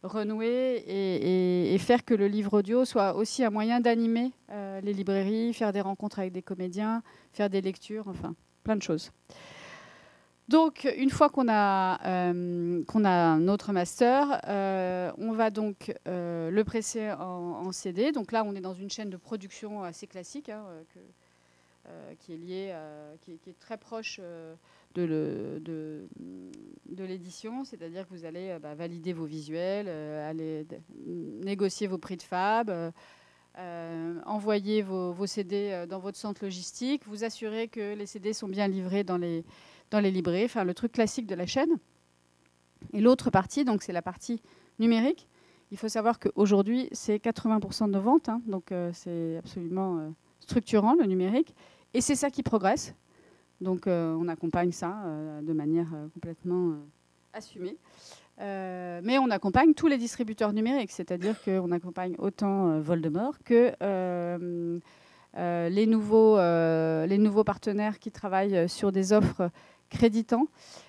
renouer et faire que le livre audio soit aussi un moyen d'animer les librairies, faire des rencontres avec des comédiens, faire des lectures, enfin plein de choses. Donc, une fois qu'on a notre master, on va donc le presser en CD. Donc là, on est dans une chaîne de production assez classique, hein, qui est liée, qui est très proche de l'édition. C'est-à-dire que vous allez valider vos visuels, aller négocier vos prix de fab, envoyer vos CD dans votre centre logistique, vous assurer que les CD sont bien livrés dans les librairies, enfin le truc classique de la chaîne. Et l'autre partie, donc c'est la partie numérique. Il faut savoir qu'aujourd'hui, c'est 80% de nos ventes, hein, donc c'est absolument structurant, le numérique. Et c'est ça qui progresse. Donc on accompagne ça de manière complètement assumée. Mais on accompagne tous les distributeurs numériques, c'est-à-dire qu'on accompagne autant Voldemort que les nouveaux partenaires qui travaillent sur des offres créditants.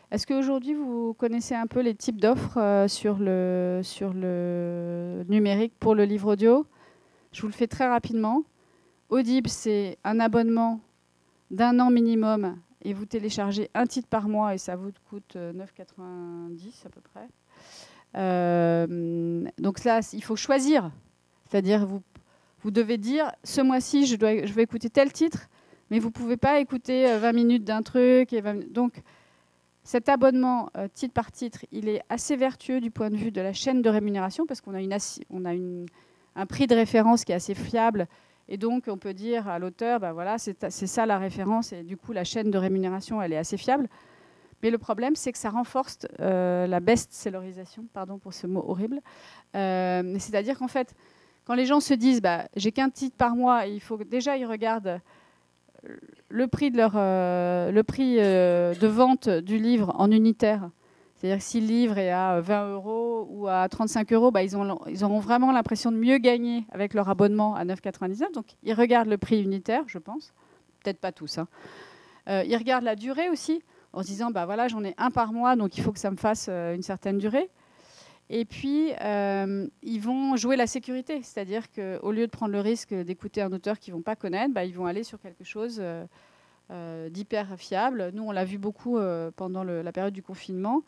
Est-ce qu'aujourd'hui, vous connaissez un peu les types d'offres sur le numérique pour le livre audio? Je vous le fais très rapidement. Audible, c'est un abonnement d'1 an minimum et vous téléchargez un titre par mois et ça vous coûte 9,90 à peu près. Donc là, il faut choisir. C'est-à-dire, vous devez dire, ce mois-ci, je vais écouter tel titre, mais vous ne pouvez pas écouter 20 minutes d'un truc. Donc, cet abonnement titre par titre, il est assez vertueux du point de vue de la chaîne de rémunération parce qu'on a, un prix de référence qui est assez fiable. Et donc, on peut dire à l'auteur, ben voilà, c'est ça la référence. Et du coup, la chaîne de rémunération, elle est assez fiable. Mais le problème, c'est que ça renforce la best-sellerisation, pardon pour ce mot horrible. C'est-à-dire qu'en fait, quand les gens se disent bah, « j'ai qu'un titre par mois », il faut déjà ils regardent le prix de vente du livre en unitaire. C'est-à-dire que si le livre est à 20 € ou à 35 €, bah, ils auront vraiment l'impression de mieux gagner avec leur abonnement à 9,99 €. Donc, ils regardent le prix unitaire, je pense. Peut-être pas tous. Hein. Ils regardent la durée aussi, en se disant bah, « voilà, j'en ai un par mois, donc il faut que ça me fasse une certaine durée ». Et puis, ils vont jouer la sécurité. C'est-à-dire qu'au lieu de prendre le risque d'écouter un auteur qu'ils ne vont pas connaître, bah, ils vont aller sur quelque chose d'hyper fiable. Nous, on l'a vu beaucoup pendant la période du confinement.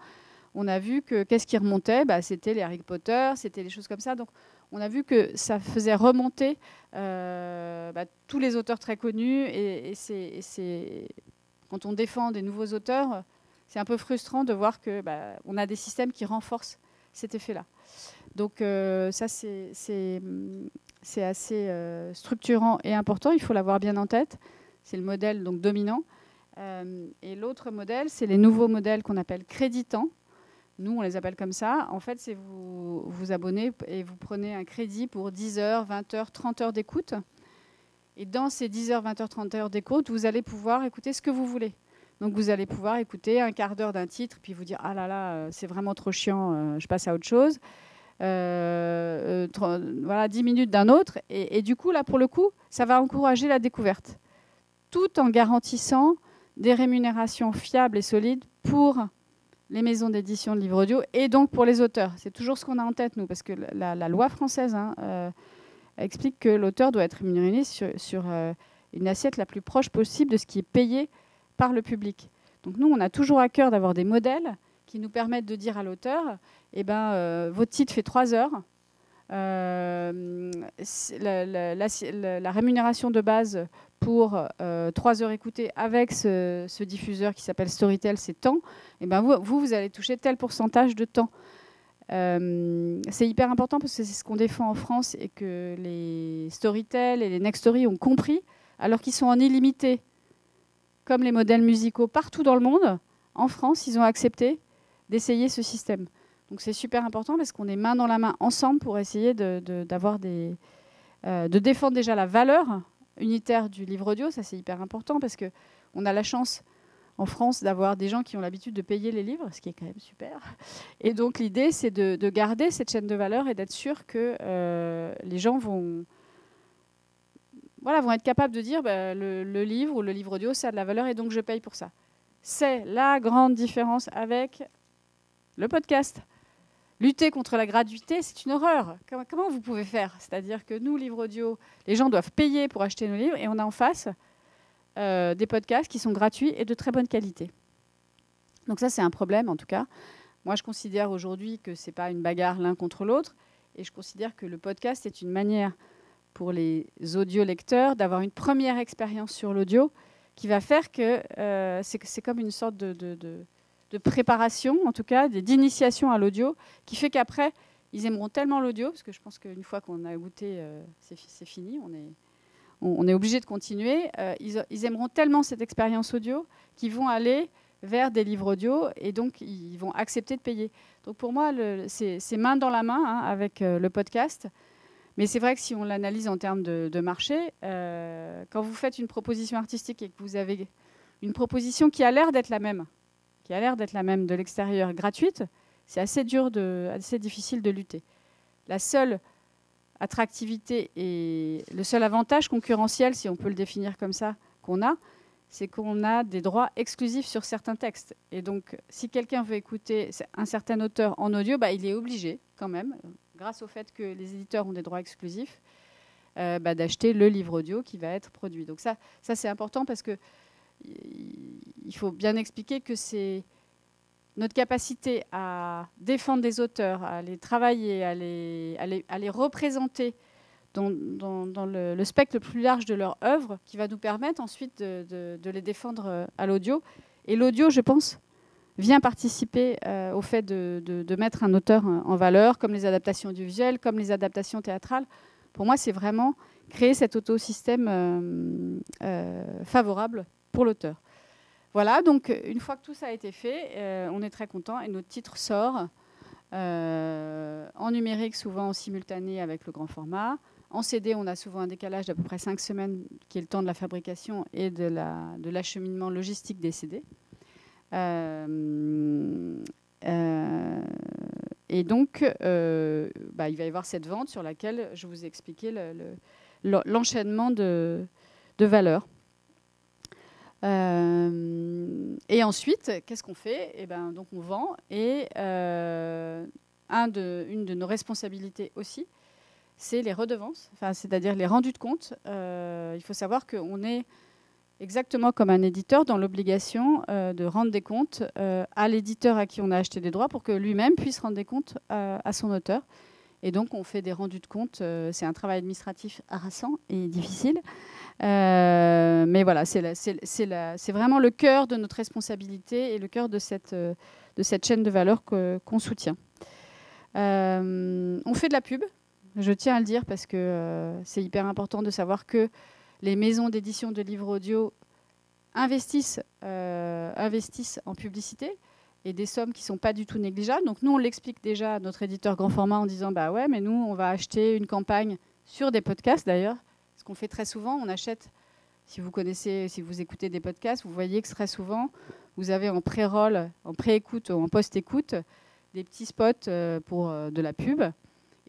On a vu que qu'est-ce qui remontait bah, c'était les Harry Potter, c'était des choses comme ça. Donc, on a vu que ça faisait remonter tous les auteurs très connus. Et quand on défend des nouveaux auteurs, c'est un peu frustrant de voir qu'on a des systèmes qui renforcent cet effet-là. Donc ça, c'est assez structurant et important. Il faut l'avoir bien en tête. C'est le modèle donc, dominant. Et l'autre modèle, c'est les nouveaux modèles qu'on appelle créditants. Nous, on les appelle comme ça. En fait, c'est vous abonnez et vous prenez un crédit pour 10 heures, 20 heures, 30 heures d'écoute. Et dans ces 10 heures, 20 heures, 30 heures d'écoute, vous allez pouvoir écouter ce que vous voulez. Donc, vous allez pouvoir écouter un quart d'heure d'un titre, puis vous dire « Ah là là, c'est vraiment trop chiant, je passe à autre chose. » Voilà, 10 minutes d'un autre. Et du coup, là, pour le coup, ça va encourager la découverte. Tout en garantissant des rémunérations fiables et solides pour les maisons d'édition de livres audio et donc pour les auteurs. C'est toujours ce qu'on a en tête, nous, parce que la loi française explique que l'auteur doit être rémunéré sur une assiette la plus proche possible de ce qui est payé par le public. Donc nous, on a toujours à cœur d'avoir des modèles qui nous permettent de dire à l'auteur eh ben, votre titre fait 3 heures. La rémunération de base pour 3 heures écoutées avec ce diffuseur qui s'appelle Storytel, c'est temps. Et ben vous allez toucher tel pourcentage de temps. C'est hyper important parce que c'est ce qu'on défend en France et que les Storytel et les Nextory ont compris, alors qu'ils sont en illimité, comme les modèles musicaux partout dans le monde. En France, ils ont accepté d'essayer ce système. Donc c'est super important parce qu'on est main dans la main ensemble pour essayer de défendre déjà la valeur unitaire du livre audio. Ça, c'est hyper important parce qu'on a la chance en France d'avoir des gens qui ont l'habitude de payer les livres, ce qui est quand même super. Et donc l'idée, c'est de garder cette chaîne de valeur et d'être sûr que les gens vont être capables de dire le livre ou le livre audio, ça a de la valeur et donc je paye pour ça. C'est la grande différence avec le podcast. Lutter contre la gratuité, c'est une horreur. Comment vous pouvez faire? C'est-à-dire que nous, livres audio, les gens doivent payer pour acheter nos livres et on a en face des podcasts qui sont gratuits et de très bonne qualité. Donc ça, c'est un problème en tout cas. Moi, je considère aujourd'hui que ce n'est pas une bagarre l'un contre l'autre et je considère que le podcast est une manière pour les audiolecteurs d'avoir une première expérience sur l'audio qui va faire que c'est comme une sorte de préparation, en tout cas, d'initiation à l'audio, qui fait qu'après, ils aimeront tellement l'audio, parce que je pense qu'une fois qu'on a goûté, c'est fini, on est obligé de continuer. Ils aimeront tellement cette expérience audio qu'ils vont aller vers des livres audio et donc ils vont accepter de payer. Donc pour moi, c'est main dans la main avec le podcast. Mais c'est vrai que si on l'analyse en termes de marché, quand vous faites une proposition artistique et que vous avez une proposition qui a l'air d'être la même, de l'extérieur, gratuite, c'est assez difficile de lutter. La seule attractivité et le seul avantage concurrentiel, si on peut le définir comme ça, c'est qu'on a des droits exclusifs sur certains textes. Et donc, si quelqu'un veut écouter un certain auteur en audio, il est obligé, quand même, grâce au fait que les éditeurs ont des droits exclusifs, d'acheter le livre audio qui va être produit. Donc ça c'est important parce que il faut bien expliquer que c'est notre capacité à défendre des auteurs, à les travailler, à les représenter dans le spectre le plus large de leur œuvre, qui va nous permettre ensuite de les défendre à l'audio. Et l'audio, je pense, vient participer au fait de mettre un auteur en valeur, comme les adaptations audiovisuelles, comme les adaptations théâtrales. Pour moi, c'est vraiment créer cet autosystème favorable pour l'auteur. Voilà, donc une fois que tout ça a été fait, on est très content et notre titre sort en numérique, souvent en simultané avec le grand format. En CD, on a souvent un décalage d'à peu près 5 semaines, qui est le temps de la fabrication et de l'acheminement logistique des CD. Et donc, il va y avoir cette vente sur laquelle je vous ai expliqué l'enchaînement de valeurs. Et ensuite, qu'est-ce qu'on fait? Donc on vend. Et une de nos responsabilités aussi, c'est les redevances, c'est-à-dire les rendus de compte. Il faut savoir qu'on est exactement comme un éditeur dans l'obligation de rendre des comptes à l'éditeur à qui on a acheté des droits pour que lui-même puisse rendre des comptes à son auteur. Et donc, on fait des rendus de compte. C'est un travail administratif harassant et difficile. Mais voilà, c'est vraiment le cœur de notre responsabilité et le cœur de cette chaîne de valeur qu'on soutient. On fait de la pub. Je tiens à le dire parce que c'est hyper important de savoir que les maisons d'édition de livres audio investissent en publicité et des sommes qui ne sont pas du tout négligeables. Donc nous, on l'explique déjà à notre éditeur grand format en disant « bah ouais, mais nous, on va acheter une campagne sur des podcasts d'ailleurs ». Ce qu'on fait très souvent, on achète, si vous écoutez des podcasts, vous voyez que très souvent, vous avez en pré-roll, en pré-écoute ou en post-écoute, des petits spots pour de la pub.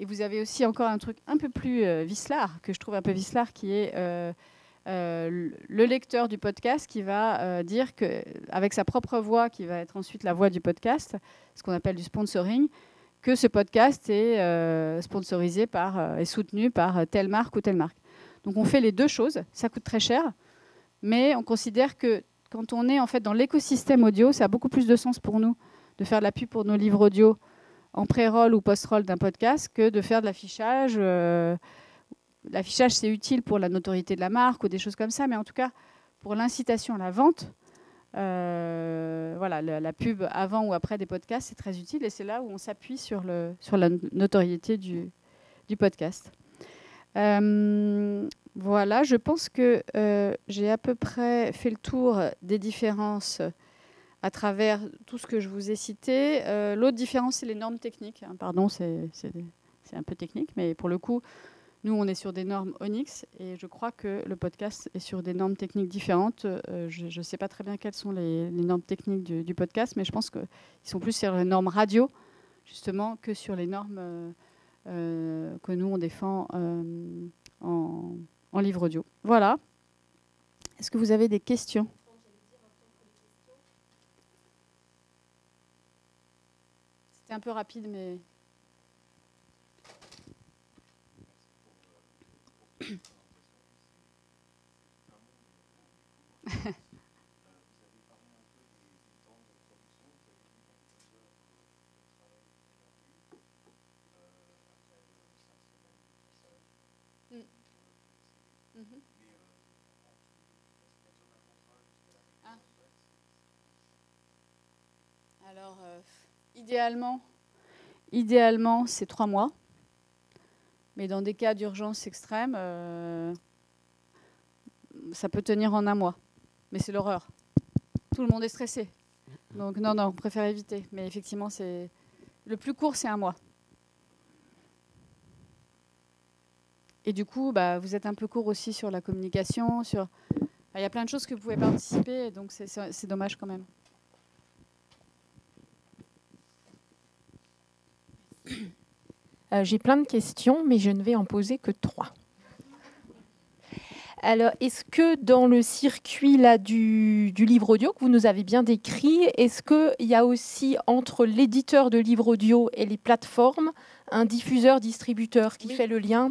Et vous avez aussi encore un truc un peu plus vicelard, que je trouve un peu vicelard, qui est le lecteur du podcast qui va dire qu'avec sa propre voix, qui va être ensuite la voix du podcast, ce qu'on appelle du sponsoring, que ce podcast est sponsorisé et soutenu par telle marque ou telle marque. Donc on fait les deux choses, ça coûte très cher, mais on considère que quand on est en fait dans l'écosystème audio, ça a beaucoup plus de sens pour nous de faire de la pub pour nos livres audio en pré-roll ou post-roll d'un podcast que de faire de l'affichage. L'affichage, c'est utile pour la notoriété de la marque ou des choses comme ça, mais en tout cas, pour l'incitation à la vente, voilà, la pub avant ou après des podcasts, c'est très utile et c'est là où on s'appuie sur la notoriété du podcast. Voilà, je pense que j'ai à peu près fait le tour des différences à travers tout ce que je vous ai cité. L'autre différence, c'est les normes techniques. Pardon, c'est un peu technique, mais pour le coup, nous, on est sur des normes Onyx et je crois que le podcast est sur des normes techniques différentes. Je ne sais pas très bien quelles sont les normes techniques du podcast, mais je pense qu'ils sont plus sur les normes radio, justement, que sur les normes que nous, on défend en livre audio. Voilà. Est-ce que vous avez des questions ? C'était un peu rapide, mais... Alors, idéalement, c'est 3 mois. Mais dans des cas d'urgence extrême, ça peut tenir en 1 mois. Mais c'est l'horreur. Tout le monde est stressé. Donc non, on préfère éviter. Mais effectivement, le plus court, c'est 1 mois. Et du coup, vous êtes un peu court aussi sur la communication. Il y a plein de choses que vous pouvez participer. Donc c'est dommage quand même. J'ai plein de questions, mais je ne vais en poser que 3. Alors, est-ce que dans le circuit là, du livre audio que vous nous avez bien décrit, est-ce qu'il y a aussi entre l'éditeur de livre audio et les plateformes un diffuseur-distributeur qui fait le lien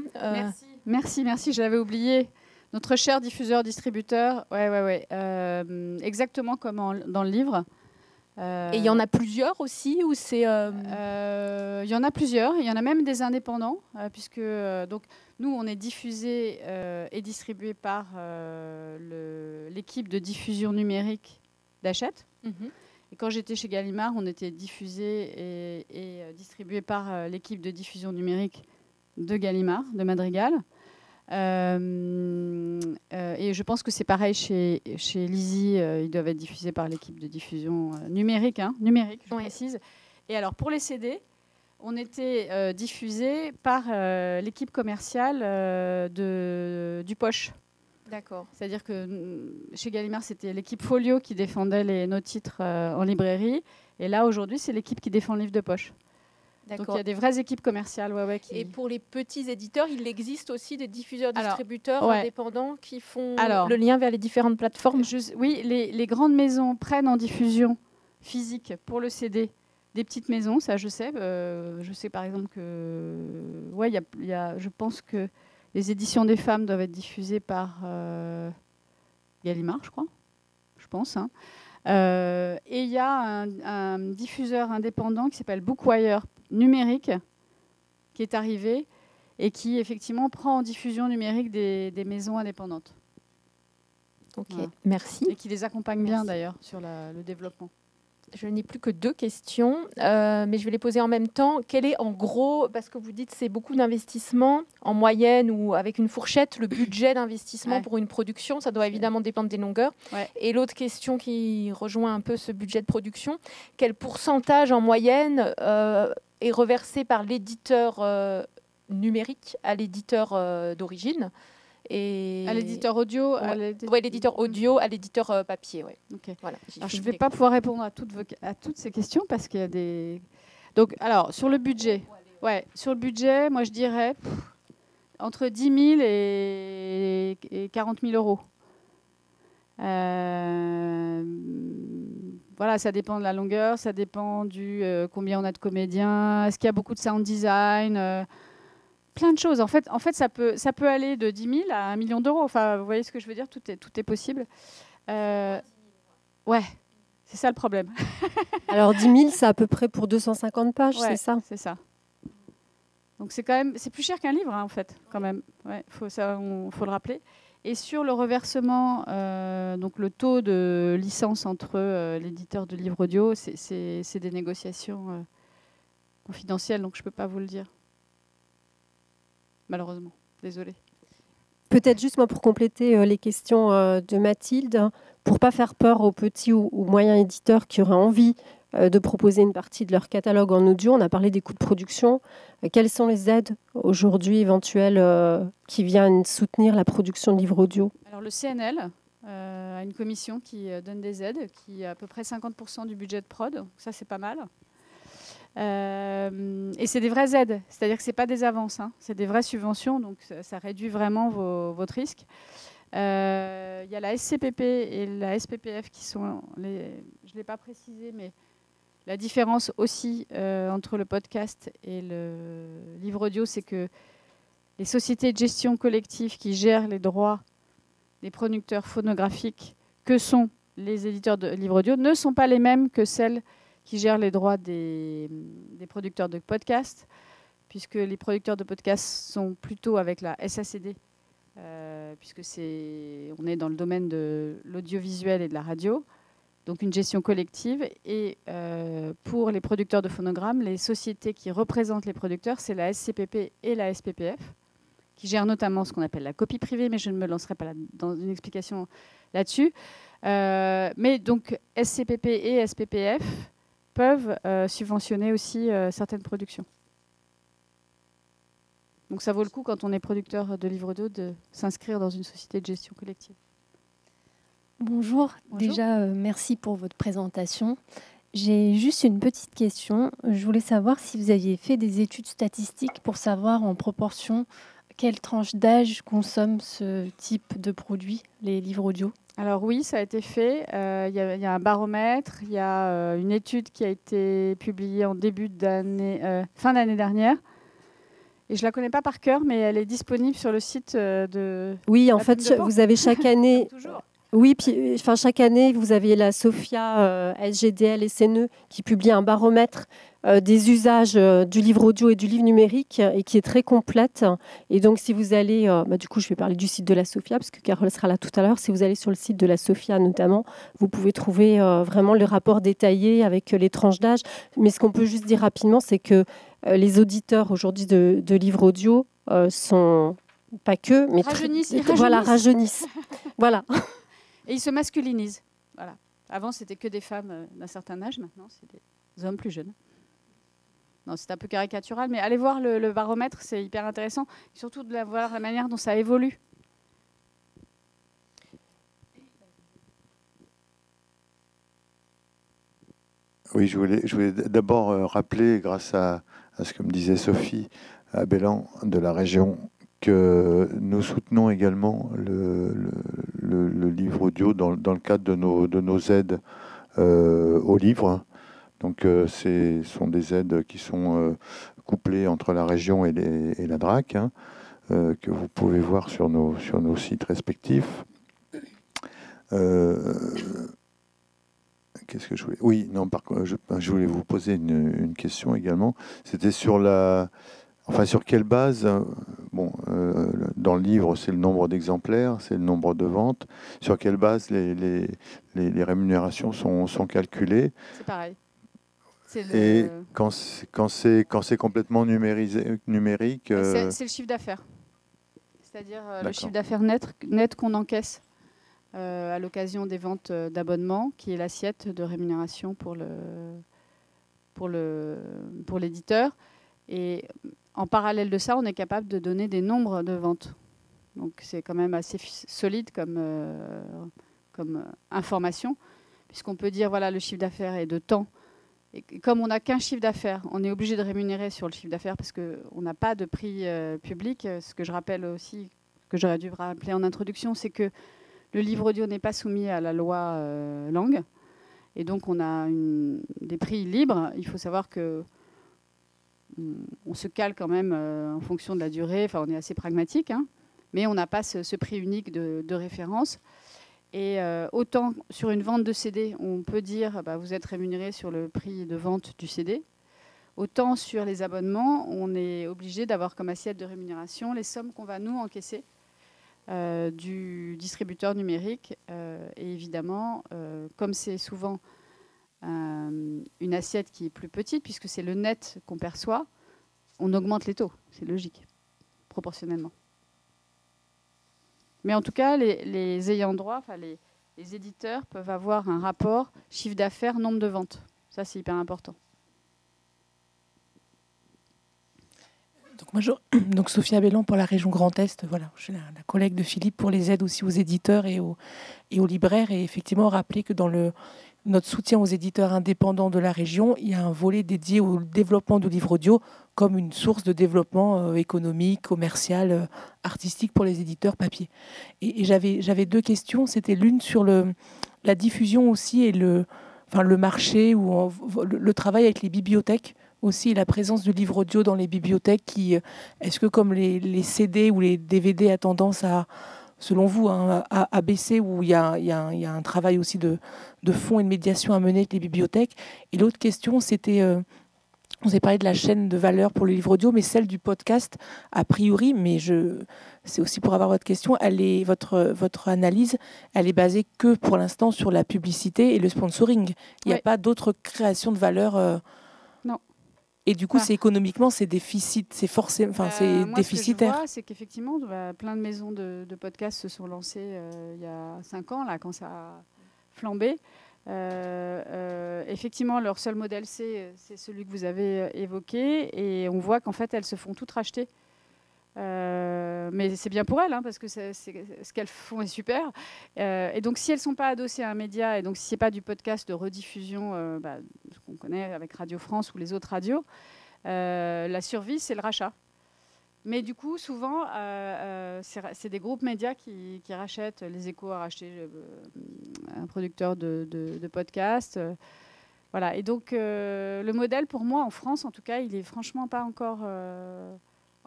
Merci, je l'avais oublié. Notre cher diffuseur-distributeur, ouais. Exactement comme dans le livre. Et il y en a plusieurs aussi ou c'est il y en a plusieurs. Il y en a même des indépendants, puisque donc, nous, on est diffusé et distribué par l'équipe de diffusion numérique d'Hachette. Et quand j'étais chez Gallimard, on était diffusé et distribué par l'équipe de diffusion numérique de Gallimard, de Madrigal. Et je pense que c'est pareil chez Lizzie, ils doivent être diffusés par l'équipe de diffusion numérique, je précise. Et alors pour les CD, on était diffusé par l'équipe commerciale du Poche. D'accord. C'est-à-dire que chez Gallimard, c'était l'équipe Folio qui défendait nos titres en librairie. Et là, aujourd'hui, c'est l'équipe qui défend le livre de poche. Donc, il y a des vraies équipes commerciales. Et pour les petits éditeurs, il existe aussi des diffuseurs-distributeurs indépendants qui font le lien vers les différentes plateformes. Oui, les grandes maisons prennent en diffusion physique pour le CD des petites maisons, ça je sais. Je sais par exemple que... je pense que les éditions des femmes doivent être diffusées par Gallimard, je crois. Je pense. Et il y a un diffuseur indépendant qui s'appelle Bookwire numérique qui est arrivé et qui effectivement prend en diffusion numérique des maisons indépendantes. Ok, merci. Et qui les accompagne bien d'ailleurs sur le développement. Je n'ai plus que 2 questions, mais je vais les poser en même temps. Quel est en gros, parce que vous dites c'est beaucoup d'investissement en moyenne ou avec une fourchette, le budget d'investissement pour une production, ça doit évidemment dépendre des longueurs. Et l'autre question qui rejoint un peu ce budget de production, quel pourcentage en moyenne est reversé par l'éditeur numérique à l'éditeur d'origine? Et à l'éditeur audio, l'éditeur audio, à l'éditeur papier. Okay. Voilà. Alors, je ne vais pas pouvoir répondre à toutes ces questions parce qu'il y a des. Donc, alors sur le budget, moi je dirais entre 10 000 et 40 000 euros. Voilà, ça dépend de la longueur, ça dépend du combien on a de comédiens, est-ce qu'il y a beaucoup de sound design. Plein de choses. En fait, ça peut aller de 10 000 à 1 million d'euros. Enfin, vous voyez ce que je veux dire, tout est possible. Ouais, c'est ça le problème. Alors 10 000, c'est à peu près pour 250 pages, c'est ça? C'est ça. Donc c'est plus cher qu'un livre, en fait, quand même. Ouais, faut le rappeler. Et sur le reversement, donc le taux de licence entre l'éditeur de livres audio, c'est des négociations confidentielles, donc je ne peux pas vous le dire. Malheureusement, désolée. Peut-être juste moi pour compléter les questions de Mathilde, pour ne pas faire peur aux petits ou moyens éditeurs qui auraient envie de proposer une partie de leur catalogue en audio. On a parlé des coûts de production. Quelles sont les aides aujourd'hui éventuelles qui viennent soutenir la production de livres audio? Alors le CNL a une commission qui donne des aides, qui a à peu près 50% du budget de prod. Ça, c'est pas mal. Et c'est des vraies aides, c'est-à-dire que ce n'est pas des avances, c'est des vraies subventions, donc ça réduit vraiment votre risque. Il y a la SCPP et la SPPF qui sont, je ne l'ai pas précisé, mais la différence aussi entre le podcast et le livre audio, c'est que les sociétés de gestion collective qui gèrent les droits des producteurs phonographiques que sont les éditeurs de livres audio ne sont pas les mêmes que celles qui gèrent les droits des producteurs de podcasts, puisque les producteurs de podcasts sont plutôt avec la SACD, puisque on est dans le domaine de l'audiovisuel et de la radio, donc une gestion collective. Et pour les producteurs de phonogrammes, les sociétés qui représentent les producteurs, c'est la SCPP et la SPPF, qui gèrent notamment ce qu'on appelle la copie privée, mais je ne me lancerai pas dans une explication là-dessus. Mais donc SCPP et SPPF peuvent subventionner aussi certaines productions. Donc ça vaut le coup, quand on est producteur de livres audio, de s'inscrire dans une société de gestion collective. Bonjour. Déjà, merci pour votre présentation. J'ai juste une petite question. Je voulais savoir si vous aviez fait des études statistiques pour savoir en proportion quelle tranche d'âge consomme ce type de produit, les livres audio. Alors oui, ça a été fait. Il y a un baromètre, il y a une étude qui a été publiée en fin d'année dernière, Et je ne la connais pas par cœur, mais elle est disponible sur le site de... Oui, en fait, vous avez chaque année... Oui, puis, enfin, chaque année, vous avez la SOFIA, SGDL et CNE qui publie un baromètre des usages du livre audio et du livre numérique et qui est très complète. Et donc, si vous allez, du coup, je vais parler du site de la SOFIA parce que Carole sera là tout à l'heure. Si vous allez sur le site de la SOFIA notamment, vous pouvez trouver vraiment le rapport détaillé avec les tranches d'âge. Mais ce qu'on peut juste dire rapidement, c'est que les auditeurs aujourd'hui de livres audio sont pas que, mais rajeunissent. Voilà. Et ils se masculinisent. Voilà. Avant, c'était que des femmes d'un certain âge. Maintenant, c'est des hommes plus jeunes. Non, c'est un peu caricatural, mais allez voir le baromètre, c'est hyper intéressant. Et surtout de voir la manière dont ça évolue. Oui, je voulais d'abord rappeler, grâce à ce que me disait Sophie Abellan de la région, que nous soutenons également le livre audio dans le cadre de nos aides au livre. Donc, ce sont des aides qui sont couplées entre la région et la DRAC, hein, que vous pouvez voir sur nos sites respectifs. Qu'est-ce que je voulais... Oui, non, par contre, je voulais vous poser une question également. C'était sur sur quelle base, dans le livre, c'est le nombre d'exemplaires, c'est le nombre de ventes. Sur quelle base les rémunérations sont calculées? C'est pareil. Et quand c'est complètement numérique... C'est le chiffre d'affaires. C'est-à-dire le chiffre d'affaires net qu'on encaisse à l'occasion des ventes d'abonnements, qui est l'assiette de rémunération pour l'éditeur. Et en parallèle de ça, on est capable de donner des nombres de ventes. Donc c'est quand même assez solide comme information, puisqu'on peut dire, voilà, le chiffre d'affaires est de temps. Et comme on n'a qu'un chiffre d'affaires, on est obligé de rémunérer sur le chiffre d'affaires parce qu'on n'a pas de prix public. Ce que je rappelle aussi, que j'aurais dû rappeler en introduction, c'est que le livre audio n'est pas soumis à la loi langue. Et donc on a des prix libres. Il faut savoir que on se cale quand même en fonction de la durée. Enfin, on est assez pragmatique, hein, mais on n'a pas ce prix unique de référence. Et autant sur une vente de CD, on peut dire vous êtes rémunéré sur le prix de vente du CD. Autant sur les abonnements, on est obligé d'avoir comme assiette de rémunération les sommes qu'on va nous encaisser du distributeur numérique. Et évidemment, comme c'est souvent une assiette qui est plus petite, puisque c'est le net qu'on perçoit, on augmente les taux. C'est logique, proportionnellement. Mais en tout cas, les ayants droit, les éditeurs peuvent avoir un rapport chiffre d'affaires, nombre de ventes. Ça, c'est hyper important. Donc Sophie Abellan pour la région Grand Est. Voilà, je suis la collègue de Philippe pour les aides aussi aux éditeurs et aux libraires. Et effectivement, rappeler que dans notre soutien aux éditeurs indépendants de la région, il y a un volet dédié au développement du livre audio comme une source de développement économique, commercial, artistique pour les éditeurs papier. Et j'avais deux questions. C'était l'une sur la diffusion aussi et le marché ou le travail avec les bibliothèques aussi, la présence du livre audio dans les bibliothèques. Est-ce que comme les CD ou les DVD a tendance à, selon vous, à baisser, où il y a un travail aussi de fond et de médiation à mener avec les bibliothèques? Et l'autre question, c'était... on s'est parlé de la chaîne de valeur pour le livre audio, mais celle du podcast, a priori, mais c'est aussi pour avoir votre question, votre analyse, elle est basée que pour l'instant sur la publicité et le sponsoring. Il n'y a pas d'autre création de valeur Non. Et du coup, c'est économiquement, c'est déficitaire. C'est déficitaire. Ce que je vois, c'est qu'effectivement, plein de maisons de podcasts se sont lancées il y a 5 ans, là, quand ça a flambé. Effectivement, leur seul modèle, c'est celui que vous avez évoqué, et on voit qu'en fait, elles se font toutes racheter. Mais c'est bien pour elles, hein, parce que ce qu'elles font est super. Et donc, si elles ne sont pas adossées à un média, et donc si ce n'est pas du podcast de rediffusion, ce qu'on connaît avec Radio France ou les autres radios, la survie, c'est le rachat. Mais du coup, souvent, c'est des groupes médias qui rachètent. Les Échos a racheté un producteur de podcasts. Voilà. Et donc, le modèle, pour moi, en France, en tout cas, il n'est franchement pas encore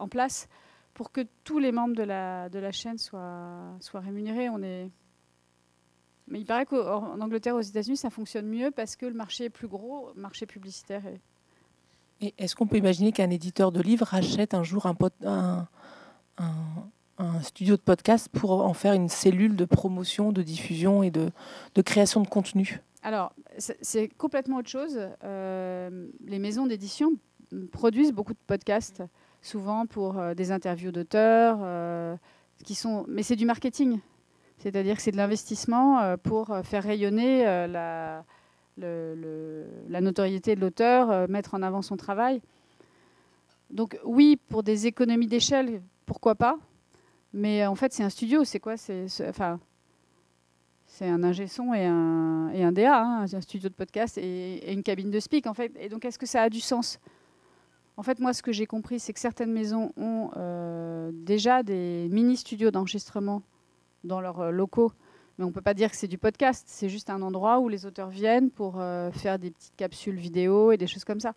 en place pour que tous les membres de la chaîne soient rémunérés. Mais il paraît qu'en Angleterre, aux États-Unis, ça fonctionne mieux parce que le marché est plus gros, le marché publicitaire. Et est-ce qu'on peut imaginer qu'un éditeur de livres rachète un jour un studio de podcast pour en faire une cellule de promotion, de diffusion et de création de contenu? Alors, c'est complètement autre chose. Les maisons d'édition produisent beaucoup de podcasts, souvent pour des interviews d'auteurs, mais c'est du marketing. C'est-à-dire que c'est de l'investissement pour faire rayonner la notoriété de l'auteur, mettre en avant son travail. Donc oui, pour des économies d'échelle, pourquoi pas? Mais en fait, c'est un studio. C'est quoi? C'est un ingé son et un DA, hein, un studio de podcast et une cabine de speak, en fait. Et donc, est-ce que ça a du sens? En fait, moi, ce que j'ai compris, c'est que certaines maisons ont déjà des mini-studios d'enregistrement dans leurs locaux. Mais on ne peut pas dire que c'est du podcast. C'est juste un endroit où les auteurs viennent pour faire des petites capsules vidéo et des choses comme ça.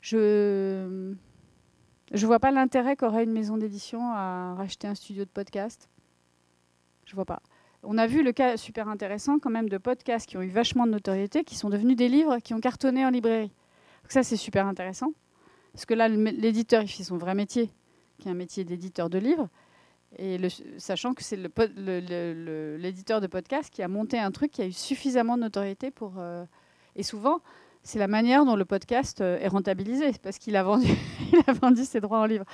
Je ne vois pas l'intérêt qu'aurait une maison d'édition à racheter un studio de podcast. Je ne vois pas. On a vu le cas super intéressant quand même de podcasts qui ont eu vachement de notoriété, qui sont devenus des livres qui ont cartonné en librairie. Donc ça, c'est super intéressant. Parce que là, l'éditeur, il fait son vrai métier, qui est un métier d'éditeur de livres. Et sachant que c'est l'éditeur de podcast qui a monté un truc qui a eu suffisamment de notoriété pour... et souvent, c'est la manière dont le podcast est rentabilisé, parce qu'il a vendu ses droits en livre.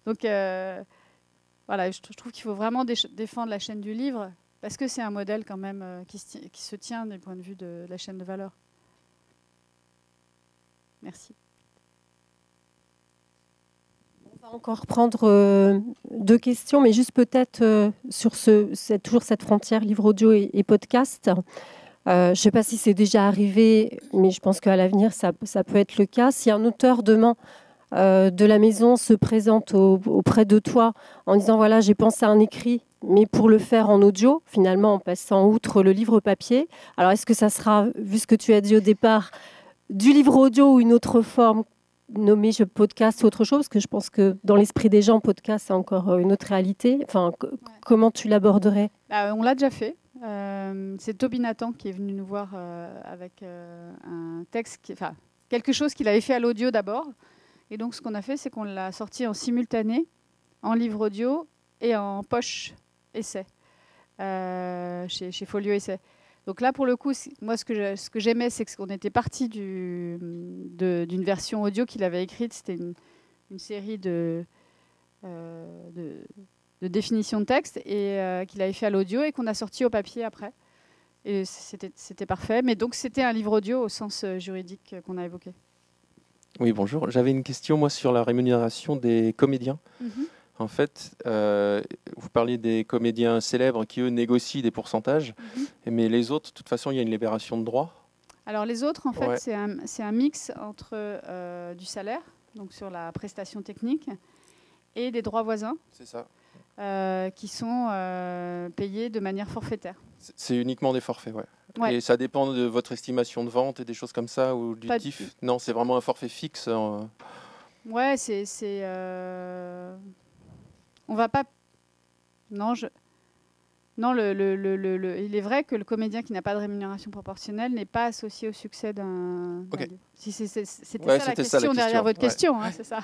Donc, voilà, je trouve qu'il faut vraiment défendre la chaîne du livre, parce que c'est un modèle quand même qui se tient du point de vue de la chaîne de valeur. Merci. On va encore prendre 2 questions, mais juste peut-être sur toujours cette frontière livre audio et podcast. Je ne sais pas si c'est déjà arrivé, mais je pense qu'à l'avenir, ça peut être le cas. Si un auteur demain de la maison se présente auprès de toi en disant « voilà, j'ai pensé à un écrit », mais pour le faire en audio, finalement, en passant outre le livre papier. Alors, est-ce que ça sera, vu ce que tu as dit au départ, du livre audio ou une autre forme nommée podcast ou autre chose? Parce que je pense que dans l'esprit des gens, podcast, c'est encore une autre réalité. Enfin, comment tu l'aborderais? On l'a déjà fait. C'est Toby Nathan qui est venu nous voir avec un texte, quelque chose qu'il avait fait à l'audio d'abord. Et donc, ce qu'on a fait, c'est qu'on l'a sorti en simultané, en livre audio et en poche essai, chez Folio Essai. Donc là, pour le coup, moi, ce que j'aimais, c'est qu'on était parti d'une version audio qu'il avait écrite. C'était une série de définition de texte et qu'il avait fait à l'audio et qu'on a sorti au papier après. Et c'était parfait. Mais donc, c'était un livre audio au sens juridique qu'on a évoqué. Oui, bonjour. J'avais une question, moi, sur la rémunération des comédiens. En fait, vous parliez des comédiens célèbres qui, eux, négocient des pourcentages. Mais les autres, de toute façon, il y a une libération de droits. Alors, les autres, en fait, c'est un mix entre du salaire, donc sur la prestation technique, et des droits voisins. C'est ça. Qui sont payés de manière forfaitaire. C'est uniquement des forfaits, ouais. Et ça dépend de votre estimation de vente et des choses comme ça, ou du TIF? Non, c'est vraiment un forfait fixe. Ouais, on va pas... Non, il est vrai que le comédien qui n'a pas de rémunération proportionnelle n'est pas associé au succès d'un livre. Si c'était ça la question derrière votre question, hein, c'est ça.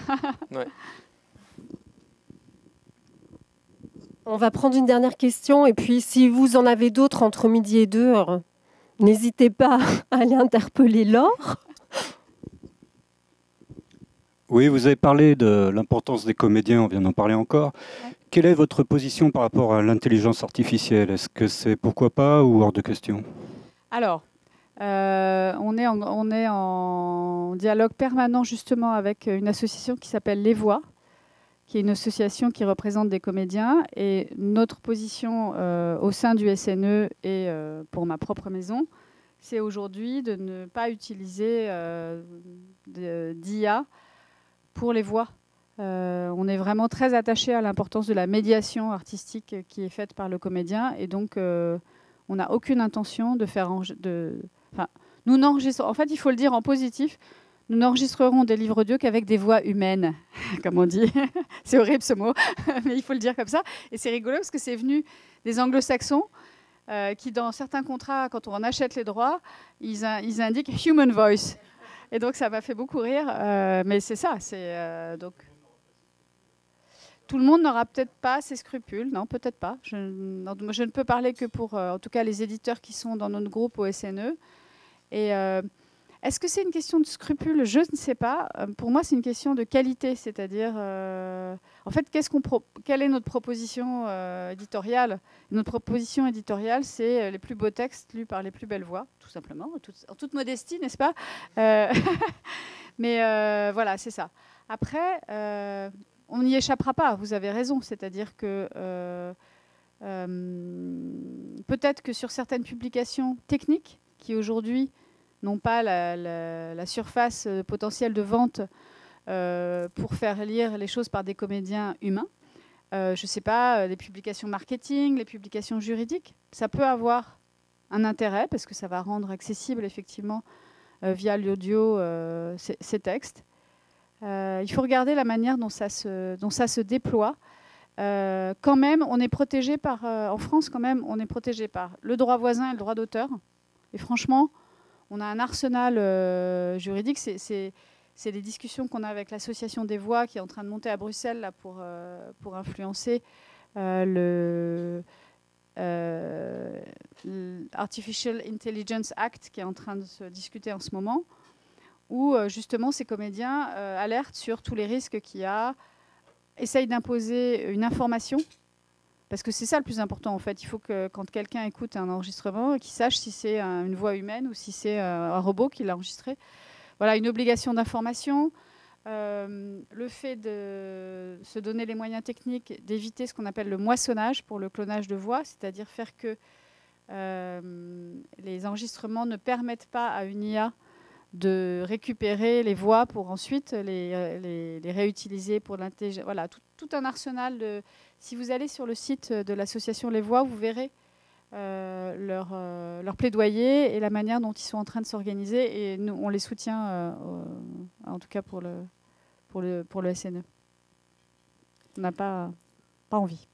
On va prendre une dernière question, et puis si vous en avez d'autres entre midi et 2, n'hésitez pas à aller interpeller Laure. Oui, vous avez parlé de l'importance des comédiens, on vient d'en parler encore. Quelle est votre position par rapport à l'intelligence artificielle? Est-ce que c'est pourquoi pas ou hors de question? Alors, on est en dialogue permanent justement avec une association qui s'appelle Les Voix, qui est une association qui représente des comédiens. Et notre position au sein du SNE et pour ma propre maison, c'est aujourd'hui de ne pas utiliser d'IA pour les voix. On est vraiment très attaché à l'importance de la médiation artistique qui est faite par le comédien. Et donc, on n'a aucune intention de faire... nous n'enregistrons... En fait, il faut le dire en positif, nous n'enregistrerons des livres audio qu'avec des voix humaines. comme on dit. C'est horrible ce mot, mais il faut le dire comme ça. Et c'est rigolo parce que c'est venu des anglo-saxons qui, dans certains contrats, quand on achète les droits, ils indiquent human voice. Et donc ça m'a fait beaucoup rire. Mais c'est ça. Donc tout le monde n'aura peut-être pas ces scrupules. Non, peut-être pas. Je ne peux parler que pour, en tout cas, les éditeurs qui sont dans notre groupe au SNE. Et est-ce que c'est une question de scrupule? Je ne sais pas. Pour moi, c'est une question de qualité. C'est-à-dire, en fait, quelle est notre proposition éditoriale? Notre proposition éditoriale, c'est les plus beaux textes lus par les plus belles voix, tout simplement, en toute modestie, n'est-ce pas? Mais voilà, c'est ça. Après, on n'y échappera pas. Vous avez raison. C'est-à-dire que peut-être que sur certaines publications techniques qui aujourd'hui n'ont pas la surface potentielle de vente pour faire lire les choses par des comédiens humains. Je ne sais pas, les publications marketing, les publications juridiques, ça peut avoir un intérêt parce que ça va rendre accessible effectivement via l'audio ces textes. Il faut regarder la manière dont ça se déploie. Quand même, on est protégé en France, quand même, on est protégé par le droit voisin et le droit d'auteur. Et franchement, on a un arsenal juridique. C'est les discussions qu'on a avec l'Association des voix qui est en train de monter à Bruxelles là, pour influencer l'Artificial Intelligence Act qui est en train de se discuter en ce moment, où justement ces comédiens alertent sur tous les risques qu'il y a, essayent d'imposer une information. Parce que c'est ça le plus important en fait. Il faut que quand quelqu'un écoute un enregistrement, qu'il sache si c'est une voix humaine ou si c'est un robot qui l'a enregistré. Voilà, une obligation d'information, le fait de se donner les moyens techniques d'éviter ce qu'on appelle le moissonnage pour le clonage de voix, c'est-à-dire faire que les enregistrements ne permettent pas à une IA de récupérer les voix pour ensuite les réutiliser pour l'intelligence. Voilà, tout un arsenal de... Si vous allez sur le site de l'association Les Voix, vous verrez leur plaidoyer et la manière dont ils sont en train de s'organiser. Et nous, on les soutient, en tout cas pour le SNE. On n'a pas envie.